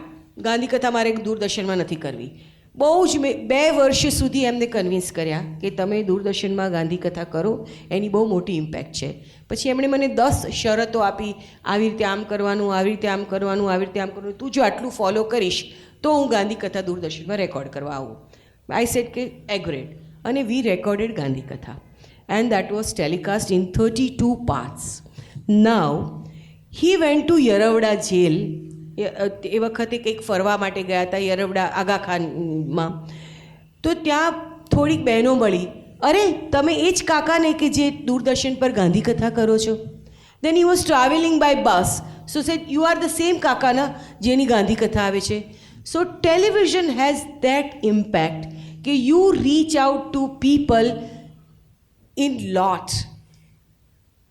ગાંધી કથા મારે દૂરદર્શનમાં નથી કરવી. બહુ જ મેં 2 વર્ષ સુધી એમને કન્વિન્સ કર્યા કે તમે દૂરદર્શનમાં ગાંધી કથા કરો, એની બહુ મોટી ઇમ્પેક્ટ છે. પછી એમણે મને 10 શરતો આપી, આવી રીતે આમ કરવાનું, આવી રીતે આમ કરવાનું, આવી રીતે આમ કરવાનું, તું જો આટલું ફોલો કરીશ તો હું ગાંધી કથા દૂરદર્શનમાં રેકોર્ડ કરવા આવું. આઈ સેડ કે એગ્રેડ, અને વી recorded Gandhi Katha, and that was telecast in 32 parts. Now he went to Yerwada jail. એ વખતે કંઈક ફરવા માટે ગયા હતા યરવડા આગા ખાનમાં. તો ત્યાં થોડીક બહેનો મળી, અરે તમે એ જ કાકાને કે જે દૂરદર્શન પર ગાંધી કથા કરો છો. Then he was travelling by bus, so said you are the same કાકાના જેની ગાંધી કથા આવે છે. So television has that impact કે you reach out to people in lot.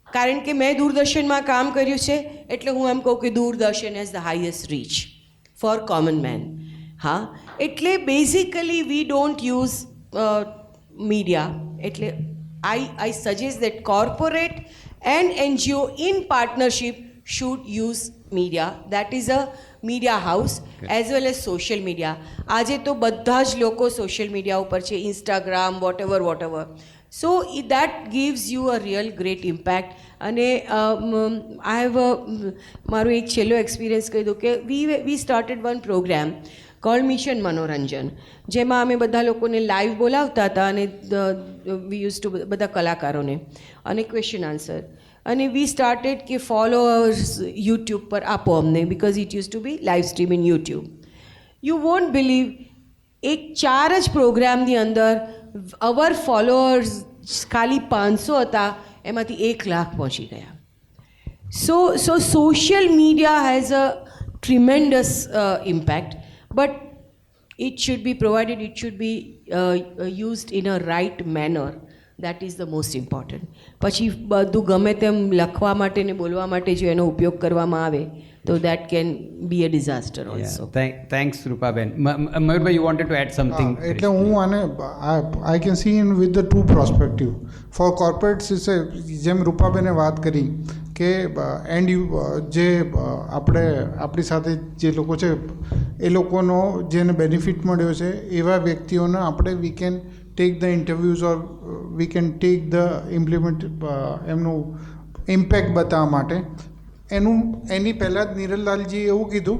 કારણ કે મેં દૂરદર્શનમાં કામ કર્યું છે એટલે હું એમ કહું કે Doordarshan has the highest reach for common man. હા, એટલે basically we don't use media. એટલે I suggest that corporate and NGO in partnership should use media. That is a media house as well as social media. આજે તો બધા જ લોકો social media ઉપર છે, Instagram whatever. So that gives you a real great impact. અને I have મારો એક છેલ્લો એક્સપિરિયન્સ કહી દઉં કે we started one program called mission મનોરંજન, જેમાં અમે બધા લોકોને લાઈવ બોલાવતા હતા અને we used to બધા કલાકારોને અને ક્વેશ્ચન આન્સર. અને વી સ્ટાર્ટેડ કે ફોલોઅર્સ યુટ્યુબ પર આપો અમને, because it use to be live stream in YouTube. You won't believe એક 4 જ પ્રોગ્રામની અંદર અવર ફોલોઅર્સ ખાલી 500 હતા, એમાંથી 1 લાખ પહોંચી ગયા. So social media has a tremendous impact, but it should be provided, it should be used in a right manner. That is the most important. પછી બધું ગમે તેમ લખવા માટે ને બોલવા માટે જો એનો ઉપયોગ કરવામાં આવે તો that can be a disaster also. Thanks Rupaben. Mayurbhai, you wanted to add something? એટલે હું આને I can see in with the two perspective. For corporates is જેમ રૂપાબેને વાત કરી કે એન્ડ જે આપણી સાથે જે લોકો છે એ લોકોનો જેને બેનિફિટ મળ્યો છે એવા વ્યક્તિઓને આપણે we can take the interviews or we can take the implement એમનું ઇમ્પેક્ટ બતાવવા માટે. એની પહેલાં જ નિરલલાલજીએ એવું કીધું,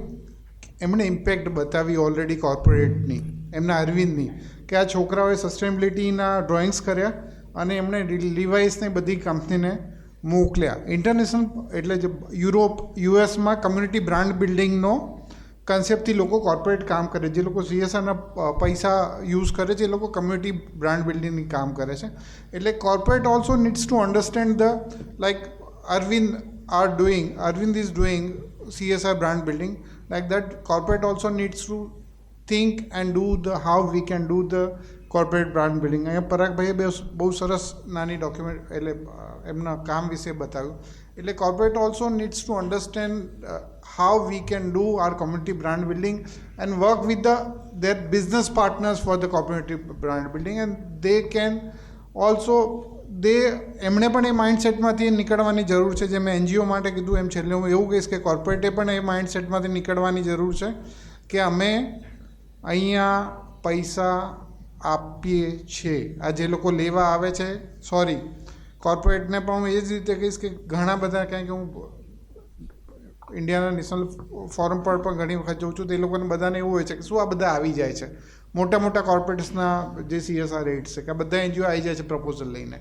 એમણે ઇમ્પેક્ટ બતાવી ઓલરેડી કોર્પોરેટની, એમના અરવિંદની, કે આ છોકરાઓએ સસ્ટેનેબિલિટીના ડ્રોઈંગ્સ કર્યા અને એમણે લિવાઇસને બધી કંપનીને મોકલ્યા. ઇન્ટરનેશનલ એટલે યુરોપ યુએસમાં કમ્યુનિટી બ્રાન્ડ બિલ્ડિંગનો કન્સેપ્ટથી લોકો કોર્પોરેટ કામ કરે. જે લોકો CSRના પૈસા યુઝ કરે છે એ લોકો કમ્યુનિટી બ્રાન્ડ બિલ્ડિંગની કામ કરે છે. એટલે corporate also needs to understand the like Arvind is doing CSR brand building. Like that, corporate also needs to think and do how we can do the corporate brand building. અહીંયા પરાગભાઈએ બહુ સરસ નાની document એટલે એમના કામ વિશે બતાવ્યું. એટલે corporate also needs to understand how we can do our community brand building and work with their business partners for the community brand building, and they can also એમણે પણ એ માઇન્ડસેટમાંથી નીકળવાની જરૂર છે. જે મેં NGO માટે કીધું એમ છેલ્લે હું એવું કહીશ કે કોર્પોરેટે પણ એ માઇન્ડસેટમાંથી નીકળવાની જરૂર છે કે અમે અહીંયા પૈસા આપીએ છીએ. આ જે લોકો લેવા આવે છે, સોરી કોર્પોરેટને પણ હું એ જ રીતે કહીશ કે ઘણા બધા, કારણ કે હું ઇન્ડિયાના નેશનલ ફોરમ પર પણ ઘણી વખત જોઉં છું તો એ લોકોને બધાને એવું હોય છે કે શું આ બધા આવી જાય છે મોટા કોર્પોરેટ્સના જે CSR રેટ્સ છે કે આ બધા NGO આવી જાય છે પ્રપોઝલ લઈને.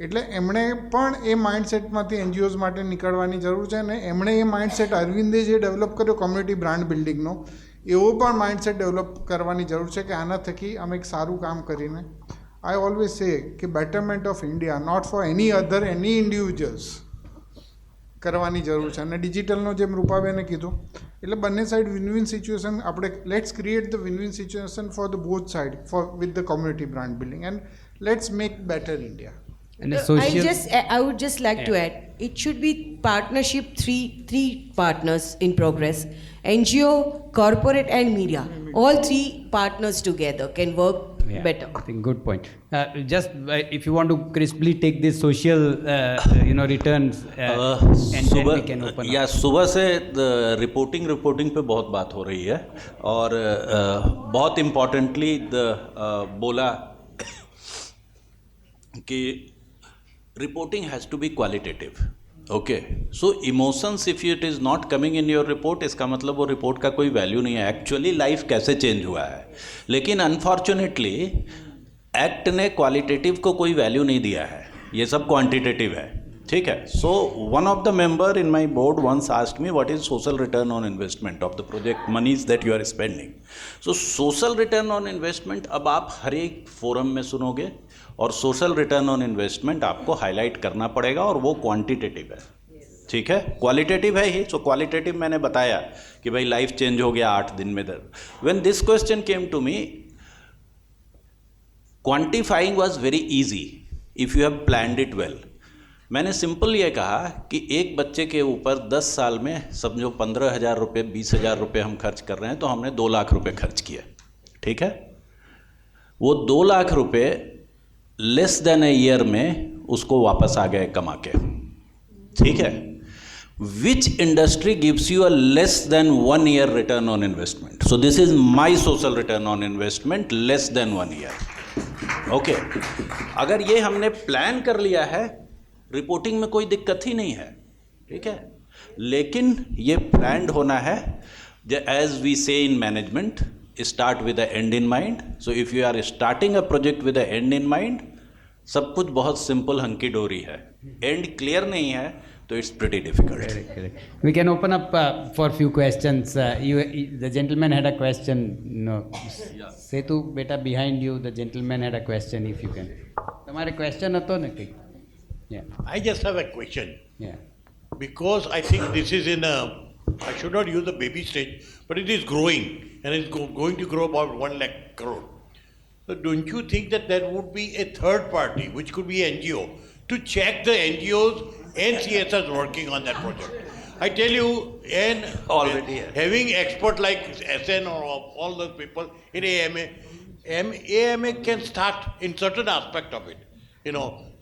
એટલે એમણે પણ એ માઇન્ડસેટમાંથી NGOs માટે નીકળવાની જરૂર છે. અને એમણે એ માઇન્ડસેટ અરવિંદે જે ડેવલપ કર્યો કોમ્યુનિટી બ્રાન્ડ બિલ્ડિંગનો, એવો પણ માઇન્ડસેટ ડેવલપ કરવાની જરૂર છે કે આના થકી અમે એક સારું કામ કરીને આઈ ઓલવેઝ સે કે betterment of India, not for any individuals કરવાની જરૂર છે. અને ડિજિટલનો જેમ રૂપાબેને કીધું, એટલે બંને સાઈડ વિન વિન સિચ્યુએશન આપણે let's create the win win situation for the both side for with the community brand building and let's make better India. And the social, I would just like to add, it should be partnership, three partners in progress: NGO, corporate and media. All 3 partners together can work better. I think good point. Just if you want to crisply take this social returns and then we can open up. सुबह से reporting पे बहुत बात हो रही है और बहुत इम्पोर्टेंटली बोला कि reporting has to be qualitative. Okay, so emotions if it is not coming in your report, इसका मतलब वो रिपोर्ट का कोई वैल्यू नहीं है. एक्चुअली लाइफ कैसे चेंज हुआ है, लेकिन अनफॉर्चुनेटली एक्ट ने क्वालिटेटिव को कोई वैल्यू नहीं दिया है, ये सब क्वांटिटेटिव है. ठीक है. So one of the member in my board once asked me what is social return on investment of the project monies that you are spending. So social return on investment अब आप हर एक forum में सुनोगे और social return on investment आपको highlight करना पड़ेगा और वो क्वांटिटेटिव है. ठीक है, क्वालिटेटिव है ही. सो क्वालिटेटिव मैंने बताया कि भाई लाइफ चेंज हो गया 8 दिन में. When this question came to me, quantifying was very easy if you have planned it well. मैंने सिंपल ये कहा कि एक बच्चे के ऊपर 10 साल में समझो 15,000 रुपये 20,000 रुपये हम खर्च कर रहे हैं, तो हमने 2 लाख रुपये खर्च किए. ठीक है, वो 2 लाख रुपये लेस देन ए ईयर में उसको वापस आ गए कमा के. ठीक है, विच industry gives you a less than 1 year return on investment? So this is my social return on investment, less than 1 year. Okay, अगर ये हमने प्लान कर लिया है, रिपोर्टिंग में कोई दिक्कत ही नहीं है. ठीक है, लेकिन ये प्लान्ड होना है. As we say in management, start with the end in mind. So if you are starting a project with the end in mind, सब कुछ बहुत सिंपल हंकी डोरी है. एंड क्लियर नहीं है तो it's pretty difficult. Correct. We can open up for few questions. The gentleman had a question. No, Setu, beta, behind you, the gentleman had a question. If you can, તમારે question હતો ને કંઈક? Yeah. I just have a question. Yeah. Because I think this is in a, I should not use the baby stage, but it is growing and it's going to grow about 1 lakh crore. So don't you think that there would be a third party, which could be NGO, to check the NGOs and CSRs working on that project? I tell you, and Already, yeah. having expert like SN or all those people in AMA, AMA can start in certain aspect of it.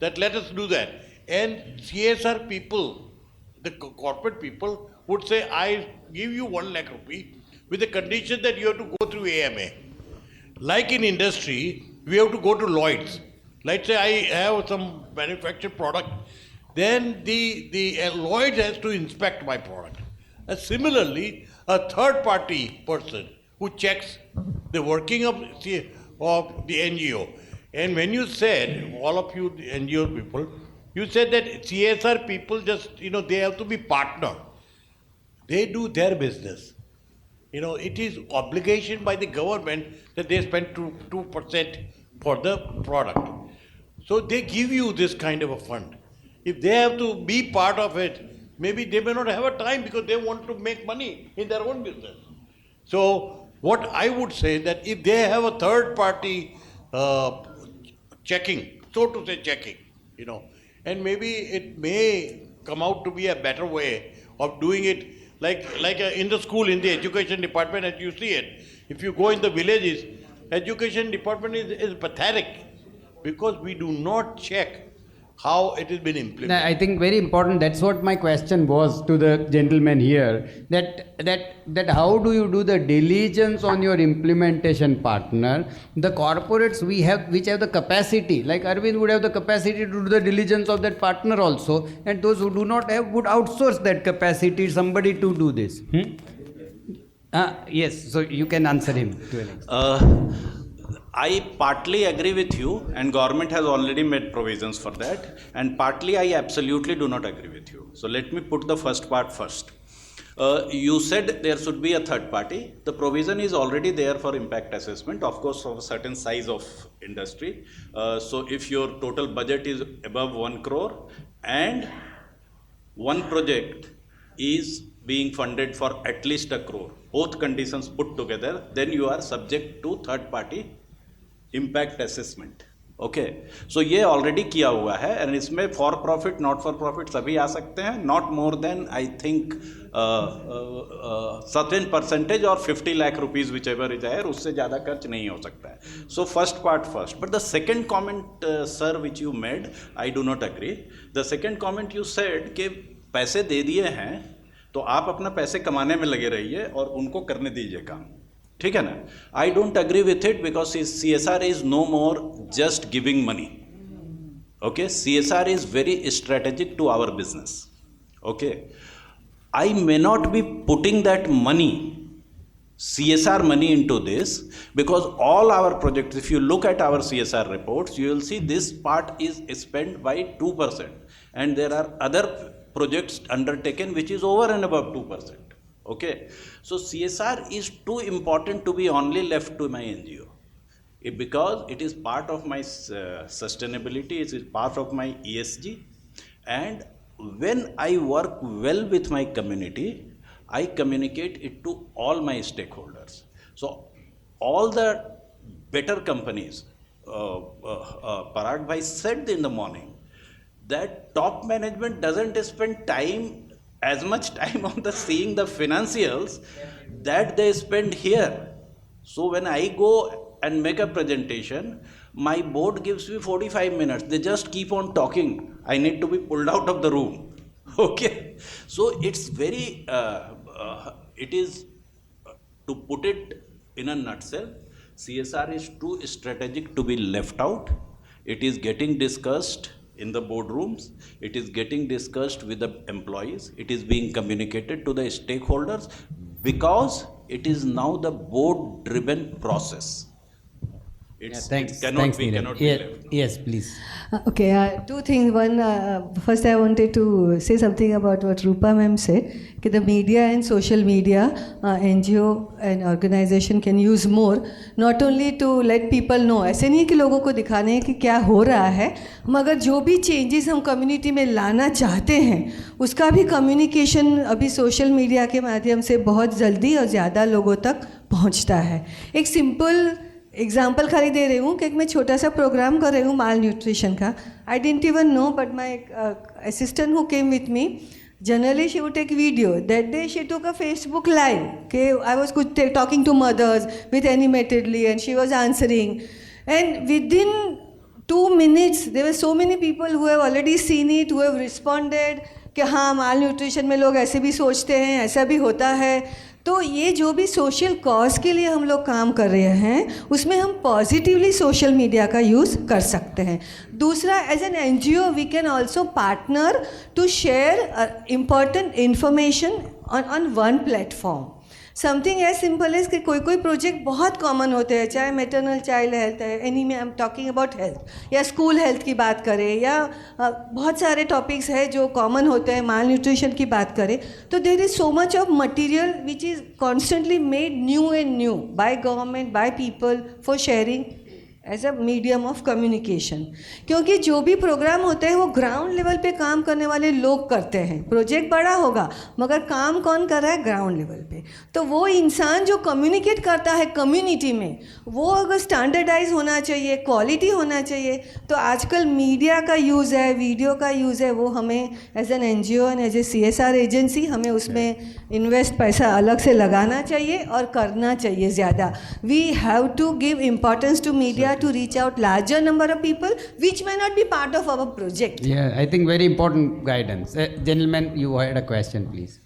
That let us do that. And CSR people, the corporate people would say, I give you 1 lakh rupee with the condition that you have to go through AMA. Like in industry, we have to go to Lloyd's. Let's say I have some manufactured product, then the Lloyd's has to inspect my product. And similarly, a third party person who checks the working of the NGO. And when you said, all of you NGO people, you said that CSR people just, they have to be partner. They do their business. It is obligation by the government that they spend 2% for the product. So they give you this kind of a fund. If they have to be part of it, maybe they may not have a time because they want to make money in their own business. So what I would say that if they have a third party checking, so to say checking, and maybe it may come out to be a better way of doing it, like in the school, in the education department, as you see it. If you go in the villages, education department is pathetic because we do not check how it has been implemented. I think very important. That's what my question was to the gentleman here. That how do you do the diligence on your implementation partner? The corporates which have the capacity, like Arvind would have the capacity to do the diligence of that partner also, and those who do not have would outsource that capacity somebody to do this. Yes. So you can answer him to an extent. I partly agree with you, and government has already made provisions for that, and partly I absolutely do not agree with you. So let me put the first part first. You said there should be a third party. The provision is already there for impact assessment, of course, of a certain size of industry. So if your total budget is above 1 crore and one project is being funded for at least 1 crore, both conditions put together, then you are subject to third party impact assessment. Okay, so ये already किया हुआ है, and इसमें for profit not for profit सभी आ सकते हैं. Not more than I think certain percentage और 50 lakh rupees whichever is higher, उससे ज़्यादा खर्च नहीं हो सकता है. So first part first. But the second comment sir which you made, I do not agree. The second comment you said कि पैसे दे दिए हैं तो आप अपना पैसे कमाने में लगे रहिए और उनको करने दीजिए काम. ठीक है ना? I don't agree with it because CSR is no more just giving money. Okay, CSR is very strategic to our business. Okay, I may not be putting that money, CSR money, into this because all our projects, if you look at our CSR reports, you will see this part is spent by 2%, and there are other projects undertaken which is over and above 2%. Okay, so CSR is too important to be only left to my NGO. Because it is part of my sustainability, it is part of my ESG, and when I work well with my community, I communicate it to all my stakeholders. So all the better companies, Parag bhai said in the morning that top management doesn't spend time, as much time on the seeing the financials that they spend here. So when I go and make a presentation, my board gives me 45 minutes. They just keep on talking. I need to be pulled out of the room. Okay. So it's very, it is, to put it in a nutshell, CSR is too strategic to be left out. It is getting discussed in the boardrooms, it is getting discussed with the employees, it is being communicated to the stakeholders, because it is now the board driven process. Thanks. It cannot Thanks, be, Neeraj. cannot be left. Yes, please. Okay, two things. One, first I wanted to say something about what Rupa ma'am said, that the media and social media, NGO and organization can use more, not only to let people know, ऐसे नहीं कि लोगों को दिखाने हैं कि क्या हो रहा है, मगर जो भी changes हम community में लाना चाहते हैं, उसका भी communication अभी social media के माध्यम से बहुत जल्दी और ज़्यादा लोगों तक पहुंचता है. एक simple एग्जाम्पल खाली दे रही हूँ कि मैं छोटा सा प्रोग्राम कर रही हूँ माल न्यूट्रिशन का. I didn't even know, but my assistant who came with me, generally she would take video. That day she took a Facebook live के I was talking to mothers with animatedly and she was answering, and within 2 minutes there were so many people who have already seen it, who have responded कि हाँ माल nutrition में लोग ऐसे भी सोचते हैं, ऐसा भी होता है. तो ये जो भी सोशल कॉज के लिए हम लोग काम कर रहे हैं, उसमें हम पॉजिटिवली सोशल मीडिया का यूज़ कर सकते हैं. दूसरा, as an NGO we can also partner to share important information on one platform. Something as simple as कि कोई कोई प्रोजेक्ट बहुत कॉमन होते हैं, चाहे मैटरनल चाइल्ड हेल्थ है, anaemia I am talking about health, या स्कूल हेल्थ की बात करें, या बहुत सारे टॉपिक्स हैं जो कॉमन होते हैं, माल न्यूट्रिशन की बात करें, तो there is so much of material which is constantly made new and new by government, by people for sharing as a medium of communication. क्योंकि जो भी प्रोग्राम होते हैं वो ग्राउंड लेवल पे काम करने वाले लोग करते हैं. प्रोजेक्ट बड़ा होगा मगर काम कौन कर रहा है? ग्राउंड लेवल पे. तो वो इंसान जो कम्युनिकेट करता है कम्युनिटी में, वो अगर स्टैंडर्डाइज होना चाहिए, क्वालिटी होना चाहिए. तो आजकल मीडिया का यूज़ है, वीडियो का यूज़ है, वो हमें as an NGO and as a CSR agency हमें उसमें इन्वेस्ट पैसा अलग से लगाना चाहिए और करना चाहिए ज़्यादा. We have to give importance to media to reach out larger number of people which may not be part of our project. Yeah, I think very important guidance. Gentlemen, you had a question, please.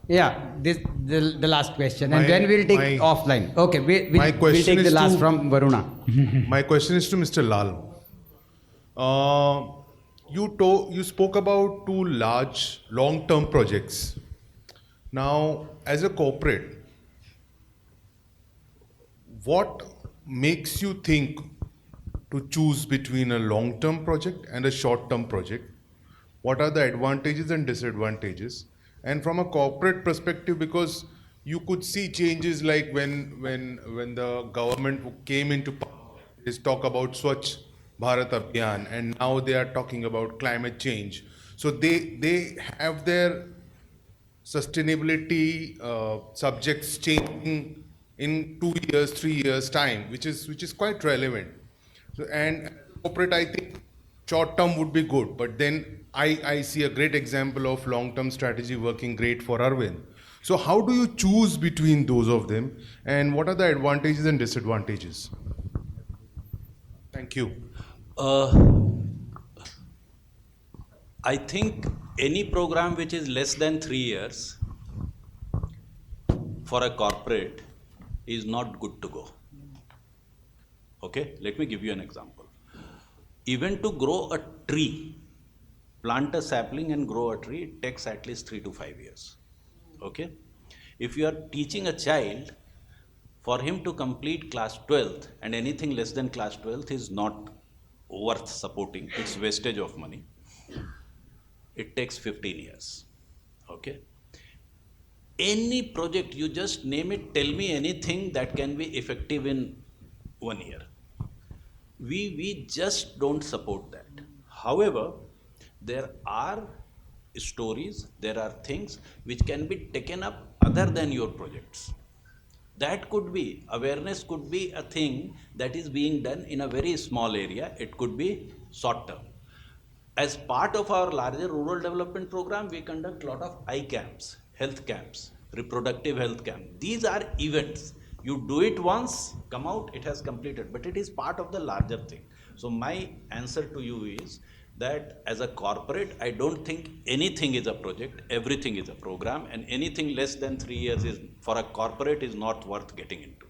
Yeah, this the last question, and then we'll take offline. Okay, we'll take the last from Varuna. My question is to Mr. Lal. You spoke about 2 large long-term projects. Now, as a corporate, what makes you think to choose between a long-term project and a short-term project? What are the advantages and disadvantages? And from a corporate perspective, because you could see changes like when the government came into power, is talk about Swachh Bharat Abhiyan, and now they are talking about climate change. So they have their sustainability subjects changing in 2 years, 3 years time, which is quite relevant. So, and corporate, I think short term would be good, but then I see a great example of long term strategy working great for Arvind. So how do you choose between those of them, and what are the advantages and disadvantages? Thank you. I think any program which is less than 3 years for a corporate is not good to go. Okay, let me give you an example. Even to grow a tree, plant a sapling and grow a tree, it takes at least 3 to 5 years. Okay, if you are teaching a child, for him to complete class 12th, and anything less than class 12th is not worth supporting, it's wastage of money. it takes 15 years. Okay? Any project, you just name it, tell me anything that can be effective in 1 year. We just don't support that. However, there are stories, there are things which can be taken up other than your projects. That could be, awareness could be a thing that is being done in a very small area. It could be short term. As part of our larger rural development program, we conduct a lot of eye camps, health camps, reproductive health camp. These are events. You do it once, come out, it has completed, but it is part of the larger thing. So my answer to you is that as a corporate, I don't think anything is a project, everything is a program, and anything less than 3 years is, for a corporate, is not worth getting into.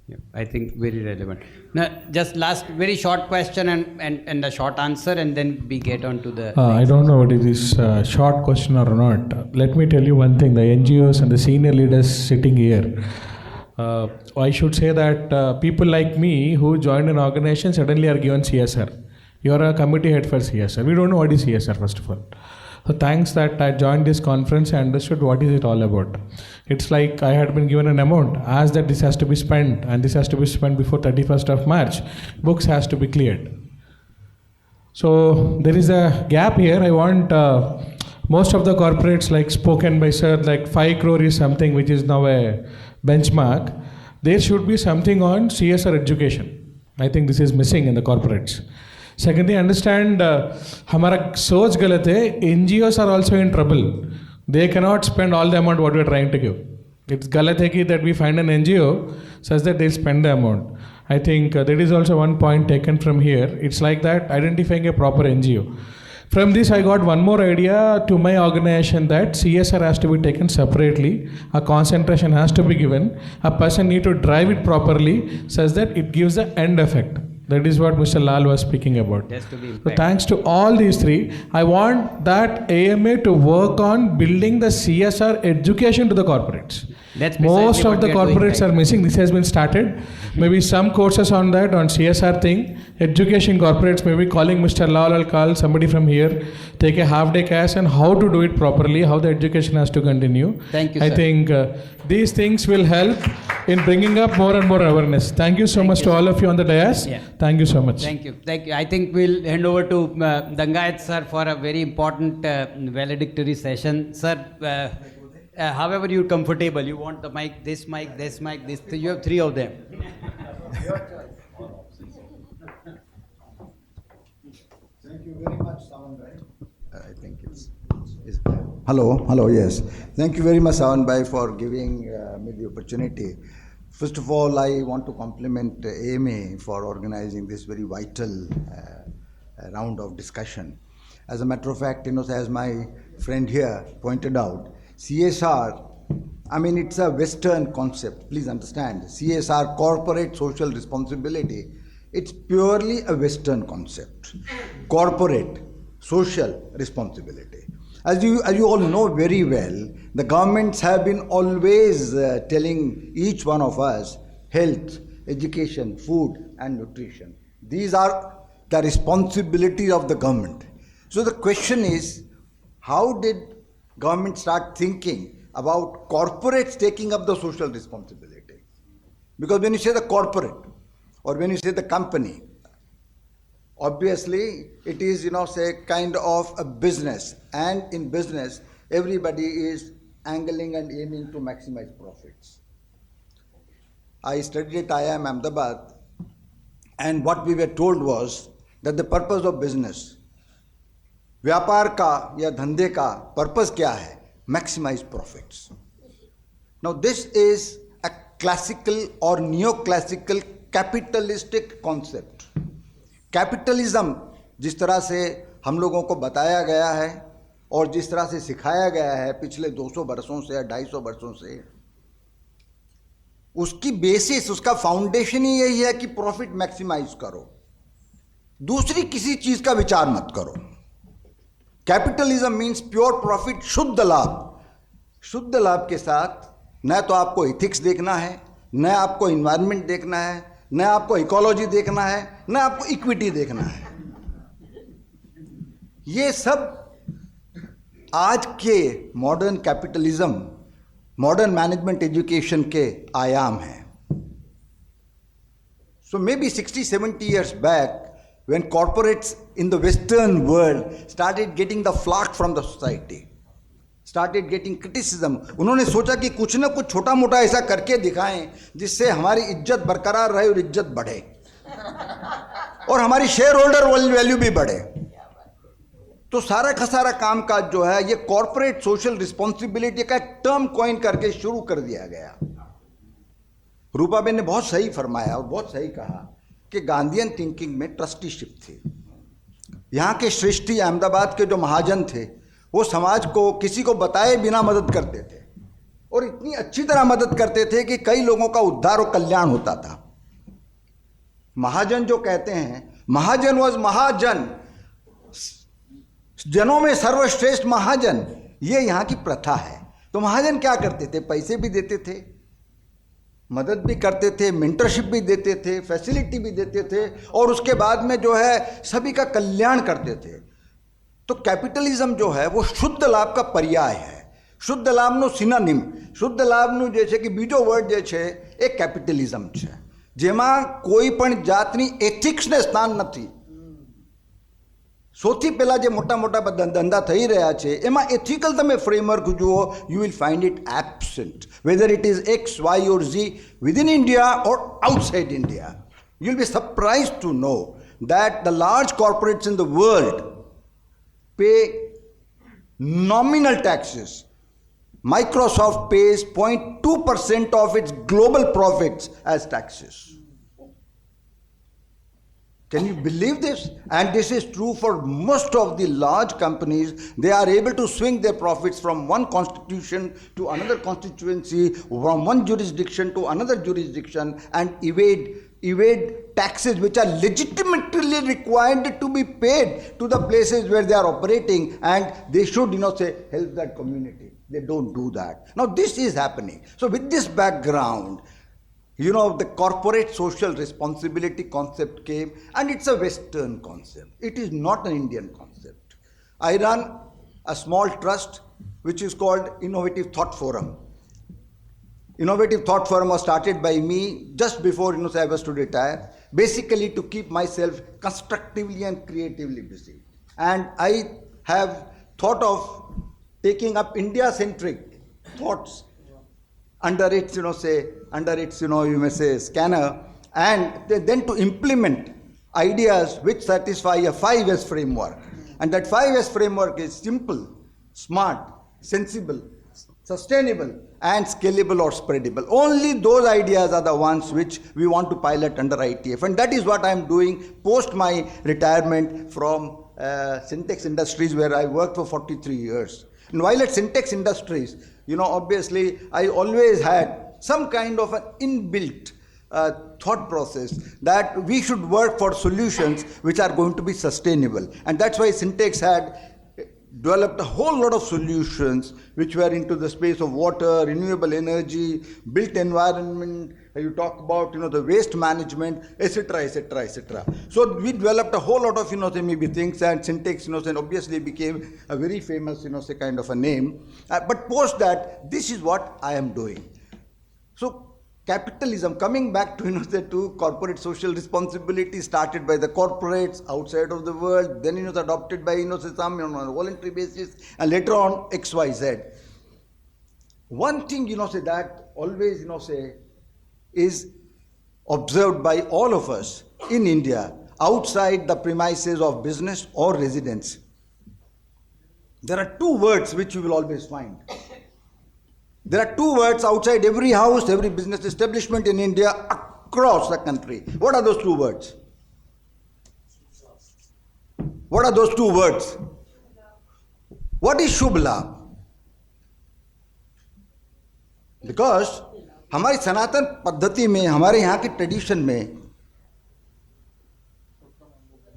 Yeah, I think very relevant. Now, just last very short question and a short answer, and then we get on to the. I don't know what is this short question or not. Let me tell you one thing. The NGOs and the senior leaders sitting here, I should say that people like me who joined an organization suddenly are given CSR. You are a committee head for CSR. We don't know what is CSR, first of all. So thanks that I joined this conference and understood what is it all about. It's like I had been given an amount, as that this has to be spent, and this has to be spent before 31st of March. Books has to be cleared. So there is a gap here. I want most of the corporates, like spoken by sir, like 5 crore is something which is now a benchmark. There should be something on CSR education. I think this is missing in the corporates. Secondly, understand हमारा सोच गलत है. NGOs are also in trouble. They cannot spend all the amount what we are trying to give. It's गलत है कि that we find an NGO such that they spend the amount. I think there is also one point taken from here. It's like that identifying a proper NGO. From this, I got one more idea to my organization that CSR has to be taken separately. A concentration has to be given. A person need to drive it properly such that it gives the end effect. That is what Mr. Lal was speaking about. So thanks to all these three, I want that AMA to work on building the CSR education to the corporates. That's Most of the what we are doing, corporates right? are missing. This has been started. Maybe some courses on that, on CSR thing. Education corporates, maybe calling Mr. Lal, I'll call somebody from here, take a half-day class and how to do it properly, how the education has to continue. Thank you, I sir. think these things will help in bringing up more and more awareness. Thank you so much to all of you on the dais. Yeah. Thank you so much. Thank you. Thank you. I think we'll hand over to Dangayat sir for a very important valedictory session. Sir, however you're comfortable, you want the mic, this, you have 3 of them. Thank you very much, Sawan Bhai. I think it's hello, yes. Thank you very much, Sawan Bhai, for giving me the opportunity. First of all, I want to compliment AMA for organizing this very vital round of discussion. As a matter of fact, as my friend here pointed out, CSR, I mean, it's a Western concept. Please understand, CSR, corporate social responsibility, it's purely a Western concept. Corporate social responsibility. As you all know very well, the governments have been always telling each one of us health, education, food and nutrition. These are the responsibilities of the government. So the question is, how did government start thinking about corporates taking up the social responsibility? Because when you say the corporate or when you say the company, obviously it is, say kind of a business, and in business everybody is angling and aiming to maximize profits. I studied at IIM Ahmedabad, and what we were told was that the purpose of business, व्यापार का या धंधे का purpose क्या है? Maximize profits. Now this is a classical or neoclassical capitalistic concept. Capitalism जिस तरह से हम लोगों को बताया गया है और जिस तरह से सिखाया गया है पिछले 200 वर्षों से या 250 वर्षों से, उसकी बेसिस, उसका फाउंडेशन ही यही है कि प्रॉफिट मैक्सिमाइज करो, दूसरी किसी चीज का विचार मत करो. कैपिटलिज्म मीन्स प्योर प्रॉफिट, शुद्ध लाभ. शुद्ध लाभ के साथ न तो आपको इथिक्स देखना है, न आपको इन्वायरमेंट देखना है, न आपको इकोलॉजी देखना है, न आपको इक्विटी देखना है. ये सब आज के modern capitalism, modern management education के आयाम हैं. So maybe 60-70 years back, when corporates in the Western world started getting the flack from the society, started getting criticism, उन्होंने सोचा कि कुछ ना कुछ छोटा मोटा ऐसा करके दिखाएं जिससे हमारी इज्जत बरकरार रहे और इज्जत बढ़े और हमारी शेयर होल्डर वैल्यू भी बढ़े. तो सारा का सारा काम काज जो है ये कॉर्पोरेट सोशल रिस्पॉन्सिबिलिटी का टर्म कॉइन करके शुरू कर दिया गया. रूपाबेन ने बहुत सही फरमाया और बहुत सही कहा कि गांधीयन थिंकिंग में ट्रस्टीशिप थी. यहाँ के श्रेष्ठी अहमदाबाद के जो महाजन थे वो समाज को किसी को बताए बिना मदद करते थे और इतनी अच्छी तरह मदद करते थे कि कई लोगों का उद्धार और कल्याण होता था. महाजन जो कहते हैं, महाजन वॉज महाजन, जनों में सर्वश्रेष्ठ महाजन, ये यहाँ की प्रथा है. तो महाजन क्या करते थे? पैसे भी देते थे, मदद भी करते थे, मेंटरशिप भी देते थे, फैसिलिटी भी देते थे और उसके बाद में जो है सभी का कल्याण करते थे. तो कैपिटलिज्म जो है वो शुद्ध लाभ का पर्याय है. શુદ્ધ લાભનું સિનોનિમ, શુદ્ધ લાભનું જે છે કે બીજો વર્ડ જે છે એ કેપિટલિઝમ છે, જેમાં કોઈ પણ જાતની એથિક્સને સ્થાન નથી. સૌથી પહેલાં જે મોટા મોટા ધંધા થઈ રહ્યા છે એમાં એથિકલ તમે ફ્રેમવર્ક જુઓ, you will find it absent, weather it is X, Y or Z within India or outside India. You will be surprised to know that the large corporates in the world pay nominal taxes. Microsoft pays 0.2% of its global profits as taxes. Can you believe this? And this is true for most of the large companies. They are able to swing their profits from one constitution to another constituency, from one jurisdiction to another jurisdiction, and evade taxes which are legitimately required to be paid to the places where they are operating, and they should, say, help that community. They don't do that. Now this is happening. So with this background, the corporate social responsibility concept came, and it's a Western concept. It is not an Indian concept. I run a small trust which is called Innovative Thought Forum. Innovative Thought Forum was started by me just before I was to retire, basically to keep myself constructively and creatively busy. And I have thought of taking up India-centric thoughts under its, you may say, scanner, and then to implement ideas which satisfy a 5S framework. And that 5S framework is simple, smart, sensible, sustainable, and scalable or spreadable. Only those ideas are the ones which we want to pilot under ITF. And that is what I am doing post my retirement from Syntex Industries, where I worked for 43 years. And while at Syntex Industries, obviously, I always had some kind of an inbuilt thought process that we should work for solutions which are going to be sustainable. And that's why Syntex had developed a whole lot of solutions which were into the space of water, renewable energy, built environment. You talk about, the waste management, etc., etc., etc. So we developed a whole lot of, maybe things, and Syntex, and obviously became a very famous, kind of a name. But post that, this is what I am doing. So capitalism, coming back to, to corporate social responsibility, started by the corporates outside of the world, then, adopted by, some on a voluntary basis, and later on, XYZ. One thing, that always, is observed by all of us in India, outside the premises of business or residence. There are two words which you will always find. There are two words outside every house, every business establishment in India, across the country. What are those two words? What are those two words? What is Shubh Labh? Because हमारी सनातन पद्धति में, हमारे यहाँ की tradition में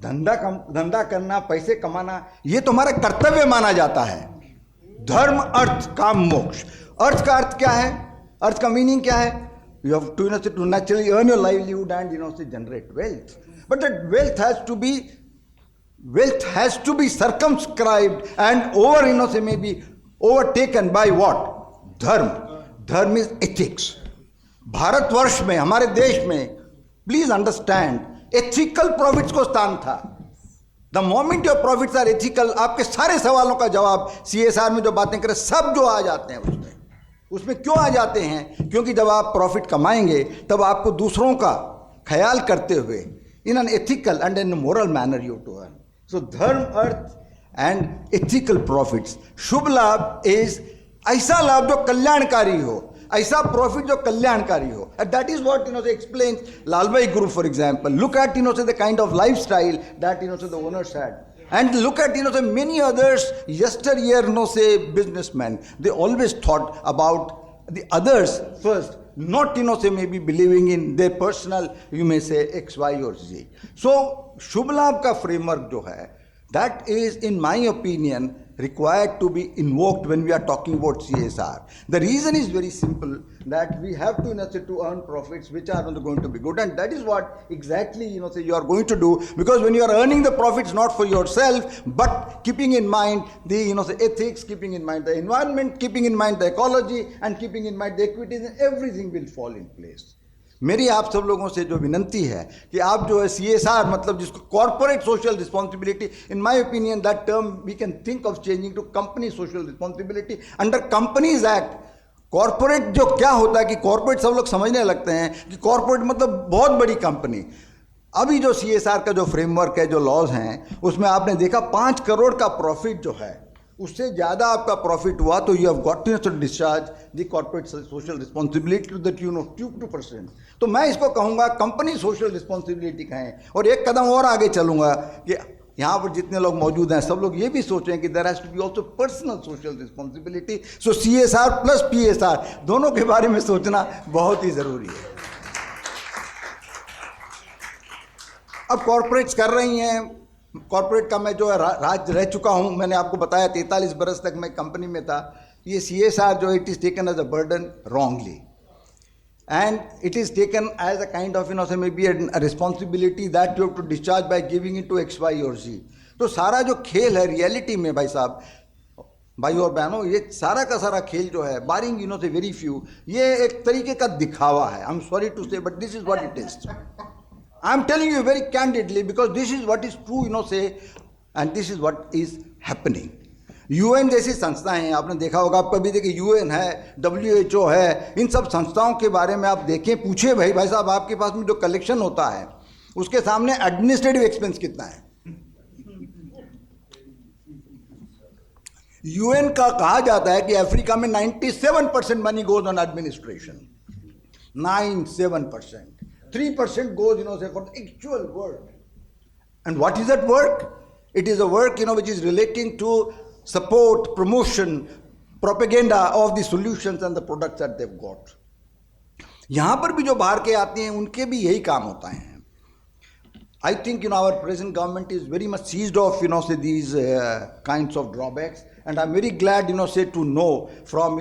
धंधा करना, पैसे कमाना, ये तो हमारा कर्तव्य माना जाता है. धर्म, अर्थ, काम, मोक्ष. अर्थ का अर्थ क्या है? अर्थ का मीनिंग क्या है? You have to naturally earn your livelihood and generate wealth. But that wealth has to be wealth has to be circumscribed and over, say maybe overtaken by what? Dharma. Dharma is ethics. Bharatvarsh में, हमारे देश में, please understand, ethical profits को स्थान था. The moment your profits are ethical, आपके सारे सवालों का जवाब CSR में जो बातें करें सब जो आ जाते हैं उसमें क्यों आ जाते हैं? क्योंकि जब आप प्रॉफिट कमाएंगे तब आपको दूसरों का ख्याल करते हुए in an ethical and in moral manner you to earn. So dharma, artha and ethical profits. Shubh labh is ऐसा लाभ जो कल्याणकारी हो, ऐसा प्रॉफिट जो कल्याणकारी हो. And that is what explains Lalbai Group, for example. Look at the kind of lifestyle that the owners had. And look at say many others yesteryear say businessmen, they always thought about the others first, not say maybe believing in their personal, you may say X, Y or Z. So Shubh Labh ka framework jo hai, that is in my opinion required to be invoked when we are talking about CSR. The reason is very simple, that we have to earn profits which are going to be good, and that is what exactly say you are going to do, because when you are earning the profits not for yourself but keeping in mind the say ethics, keeping in mind the environment, keeping in mind the ecology and keeping in mind the equities, and everything will fall in place. मेरी आप सब लोगों से जो विनंती है कि आप जो है CSR मतलब जिसको corporate social responsibility, in my opinion that term we can think of changing to company social responsibility under companies act. Corporate जो क्या होता है कि कॉर्पोरेट सब लोग समझने लगते हैं कि कॉर्पोरेट मतलब बहुत बड़ी कंपनी. अभी जो CSR का जो फ्रेमवर्क है, जो लॉज हैं, उसमें आपने देखा 5 करोड़ का प्रॉफिट जो है, उससे ज़्यादा आपका प्रॉफिट हुआ तो you have got to discharge the corporate social responsibility to the tune of 2%. तो मैं इसको कहूँगा कंपनी सोशल रिस्पॉन्सिबिलिटी कहें. और एक कदम और आगे चलूँगा कि यहाँ पर जितने लोग मौजूद हैं सब लोग ये भी सोचें कि there has to be also personal social responsibility. So CSR plus PSR दोनों के बारे में सोचना बहुत ही ज़रूरी है. अब कॉर्पोरेट्स कर रही हैं, कॉर्पोरेट का मैं जो है राज रह चुका हूँ, मैंने आपको बताया 43 बरस तक मैं कंपनी में था. ये CSR जो it is taken as a burden wrongly, and it is taken as a kind of say may be a responsibility that you have to discharge by giving it to X, Y और Z. तो सारा जो खेल है reality में भाई साहब, भाई और बहनों, ये सारा का सारा खेल जो है, बारिंग से वेरी फ्यू, ये एक तरीके का दिखावा है. आई एम सॉरी टू से but this is what it is. I am telling you very candidly because this is what is true, say, and this is what is happening. UN जैसी संस्थाएं हैं, आपने देखा होगा, आप कभी देखिए UN है, WHO है, इन सब संस्थाओं के बारे में आप देखें, पूछे भाई साहब आपके पास में जो कलेक्शन होता है उसके सामने एडमिनिस्ट्रेटिव एक्सपेंस कितना है. UN का कहा जाता है कि अफ्रीका में 97% money goes on administration. 97%. 3% goes, say, for the actual work. And what is that work? It is a work, which is relating to support, promotion, propaganda of the solutions and the products that they've got. यहाँ पर भी जो बाहर के आते हैं उनके भी यही काम होता है. I think, our present government is very much seized of, say these kinds of drawbacks. And I'm very glad, say to know from,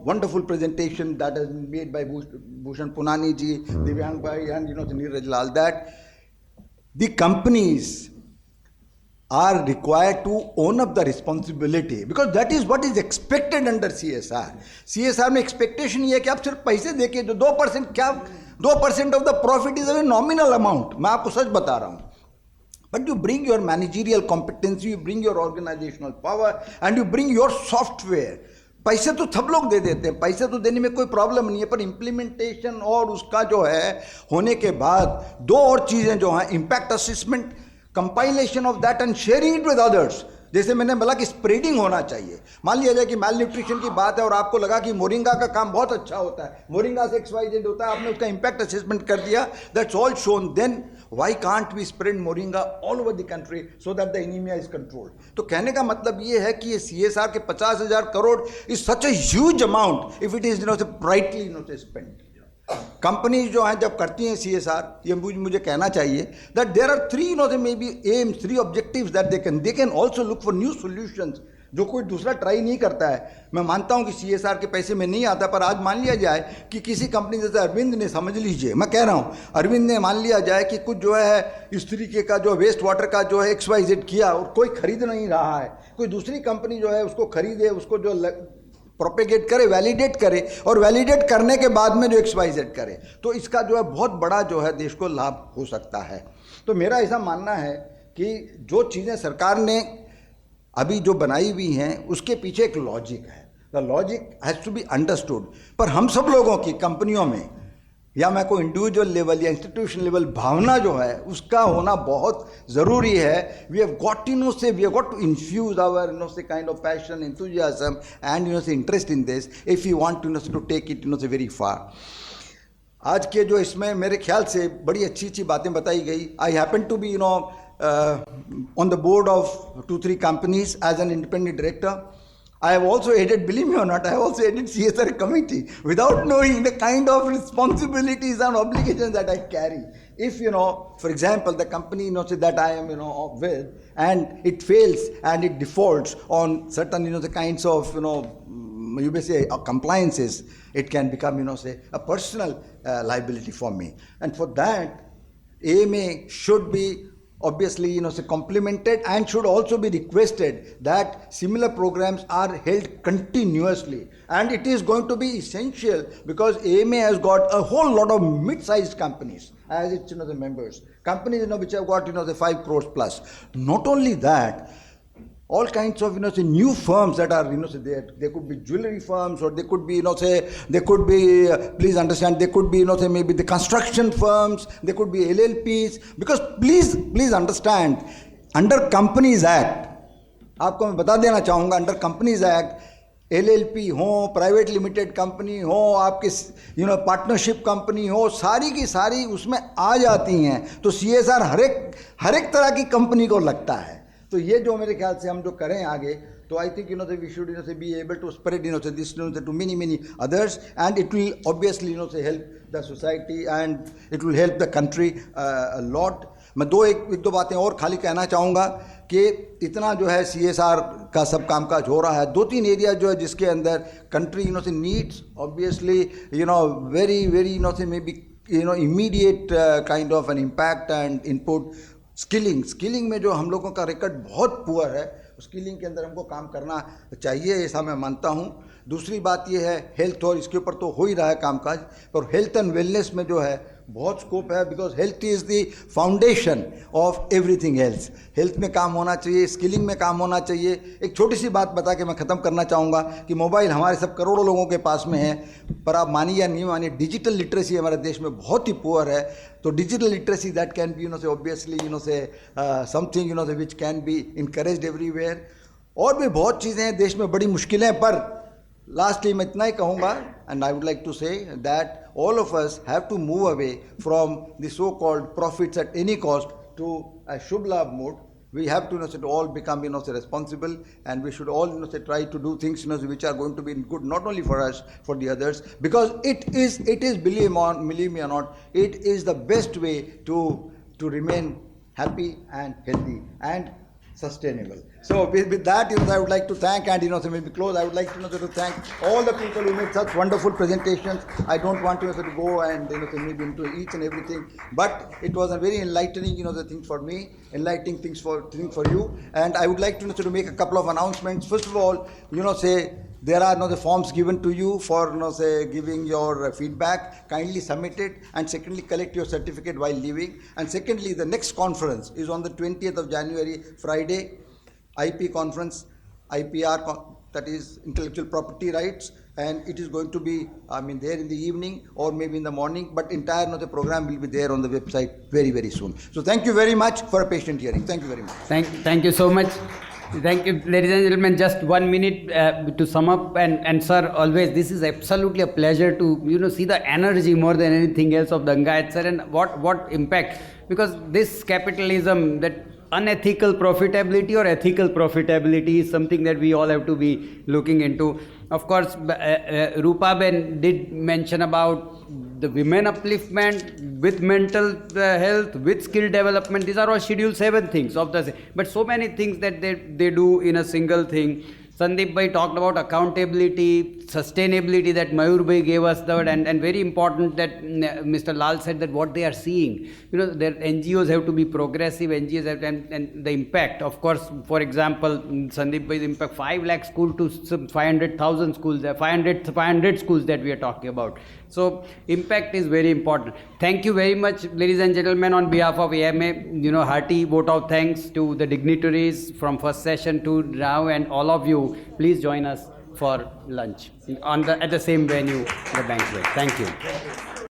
wonderful presentation that has been made by Bhushan Punani ji, Divyang Bhai and, Neeraj Lal, that the companies are required to own up the responsibility, because that is what is expected under CSR. CSR में expectation ये है कि आप सिर्फ पैसे देके जो 2% क्या 2% of the profit is a very nominal amount. मैं आपको सच बता रहा हूँ. But you bring your managerial competency, you bring your organizational power and you bring your software. पैसे तो सब लोग दे देते हैं, पैसे तो देने में कोई प्रॉब्लम नहीं है, पर इम्प्लीमेंटेशन और उसका जो है होने के बाद दो और चीज़ें जो हैं, impact assessment, compilation of that and sharing it with others. जैसे मैंने बोला कि स्प्रेडिंग होना चाहिए. मान लिया जाए कि माल न्यूट्रिशन की बात है और आपको लगा कि मोरिंगा का काम बहुत अच्छा होता है, मोरिंगा से XYZ होता है, आपने उसका इम्पैक्ट असेसमेंट कर दिया, that's all shown. Then why can't we spread moringa all over the country so that the anaemia is controlled. तो कहने का मतलब ये है कि ये CSR के 50,000 crore is such a huge amount if it is brightly spent. Companies जो हैं जब करती हैं CSR, ये मुझे कहना चाहिए that there are three, maybe aims, three objectives that they can also look for new solutions जो कोई दूसरा ट्राई नहीं करता है। मैं मानता हूँ कि CSR के पैसे में नहीं आता, पर आज मान लिया जाए कि किसी कंपनी जैसे अरविंद ने, समझ लीजिए मैं कह रहा हूँ, अरविंद ने मान लिया जाए कि कुछ जो है इस तरीके का जो वेस्ट वाटर का जो है XYZ किया और कोई खरीद नहीं रहा है, कोई दूसरी कंपनी जो है उसको खरीदे, उसको जो प्रोपेगेट करे, वैलिडेट करे और वैलिडेट करने के बाद में जो XYZ करे, तो इसका जो है बहुत बड़ा जो है देश को लाभ हो सकता है। तो मेरा ऐसा मानना है कि जो चीज़ें सरकार ने अभी जो बनाई हुई हैं उसके पीछे एक लॉजिक है, the logic has to be understood. पर हम सब लोगों की कंपनियों में या मैं कोई इंडिविजुअल लेवल या इंस्टीट्यूशन लेवल भावना जो है उसका होना बहुत ज़रूरी है। We have got we have got to infuse our say kind of passion, enthusiasm and say interest in this if you want to take it say very far. आज के जो इसमें मेरे ख्याल से बड़ी अच्छी अच्छी बातें बताई गई। I happen to be on the board of 2-3 companies as an independent director. I have also headed, believe me or not, I have also headed CSR committee without knowing the kind of responsibilities and obligations that I carry. If, for example, the company, that I am, with, and it fails and it defaults on certain, the kinds of, you may say compliances, it can become, say a personal liability for me. And for that, AMA should be obviously complemented and should also be requested that similar programs are held continuously, and it is going to be essential because AMA has got a whole lot of mid-sized companies as its the members, companies which have got the 5 crores plus. Not only that, all kinds of new firms that are they could be jewelry firms, or they could be they could be please understand, they could be maybe the construction firms, they could be LLPs, because please understand, under Companies Act, आपको मैं बता देना चाहूँगा, under companies act LLP हो, private limited company हो, आपके partnership company हो, सारी की सारी उसमें आ जाती हैं। तो CSR हर एक तरह की कंपनी को लगता है। तो ये जो मेरे ख्याल से हम जो करें आगे, तो I think we should be able to spread this to many others, and it will obviously help the society and it will help the country a lot. मैं एक दो बातें और खाली कहना चाहूँगा कि इतना जो है CSR का सब कामकाज हो रहा है, 2-3 एरिया जो है जिसके अंदर country needs obviously very maybe immediate kind of an impact and input. Skilling में जो हम लोगों का रिकॉर्ड बहुत पुअर है, स्किलिंग के अंदर हमको काम करना चाहिए, ऐसा मैं मानता हूँ। दूसरी बात ये है हेल्थ, और इसके ऊपर तो हो ही रहा है कामकाज, पर हेल्थ एंड वेलनेस में जो है बहुत स्कोप है, because health is the foundation of everything else. Health में काम होना चाहिए, स्किलिंग में काम होना चाहिए। एक छोटी सी बात बता के मैं ख़त्म करना चाहूँगा कि मोबाइल हमारे सब करोड़ों लोगों के पास में है, पर आप मानिए या नहीं मानिए, डिजिटल लिटरेसी हमारे देश में बहुत ही पुअर है। तो digital literacy that can be obviously something which can be encouraged everywhere. और भी बहुत चीज़ें हैं, देश में बड़ी मुश्किलें, पर लास्टली मैं इतना ही कहूँगा, and I would like to say that all of us have to move away from the so-called profits at any cost to a Shubh Labh mode. We have to all become responsible, and we should all try to do things which are going to be good not only for us, for the others, because it is believe me or not, it is the best way to remain happy and healthy and sustainable. So with that, I would like to thank, and maybe close, I would like to thank all the people who made such wonderful presentations. I don't want to go and maybe into each and everything, but it was a very enlightening thing for me, enlightening thing for you. And I would like to make a couple of announcements. First of all, say there are the forms given to you for giving your feedback. Kindly submit it, and secondly, collect your certificate while leaving. And secondly, the next conference is on the 20th of January, Friday, IP conference, IPR, that is intellectual property rights, and it is going to be there in the evening or maybe in the morning, but entire the program will be there on the website very soon. So thank you very much for a patient hearing. Thank you very much. Thank you so much. Thank you, ladies and gentlemen. Just 1 minute to sum up, and sir, always this is absolutely a pleasure to see the energy more than anything else of Dangaet sir, and what impact, because this capitalism that unethical profitability or ethical profitability is something that we all have to be looking into. Of course, Rupa Ben did mention about the women upliftment with mental health, with skill development. These are all Schedule 7 things of the, but so many things that they do in a single thing. Sandeep Bhai talked about accountability, sustainability, that Mayur Bhai gave us that, and very important that Mr. Lal said that what they are seeing, their NGOs have to be progressive, NGOs have to, and the impact, of course, for example, Sandeep Bhai's impact, 5 lakh schools to some 500,000 schools, 500 schools that we are talking about. So impact is very important. Thank you very much, ladies and gentlemen, on behalf of AMA, hearty vote of thanks to the dignitaries from first session to now, and all of you. Please join us for lunch at the same venue, the banquet. Thank you.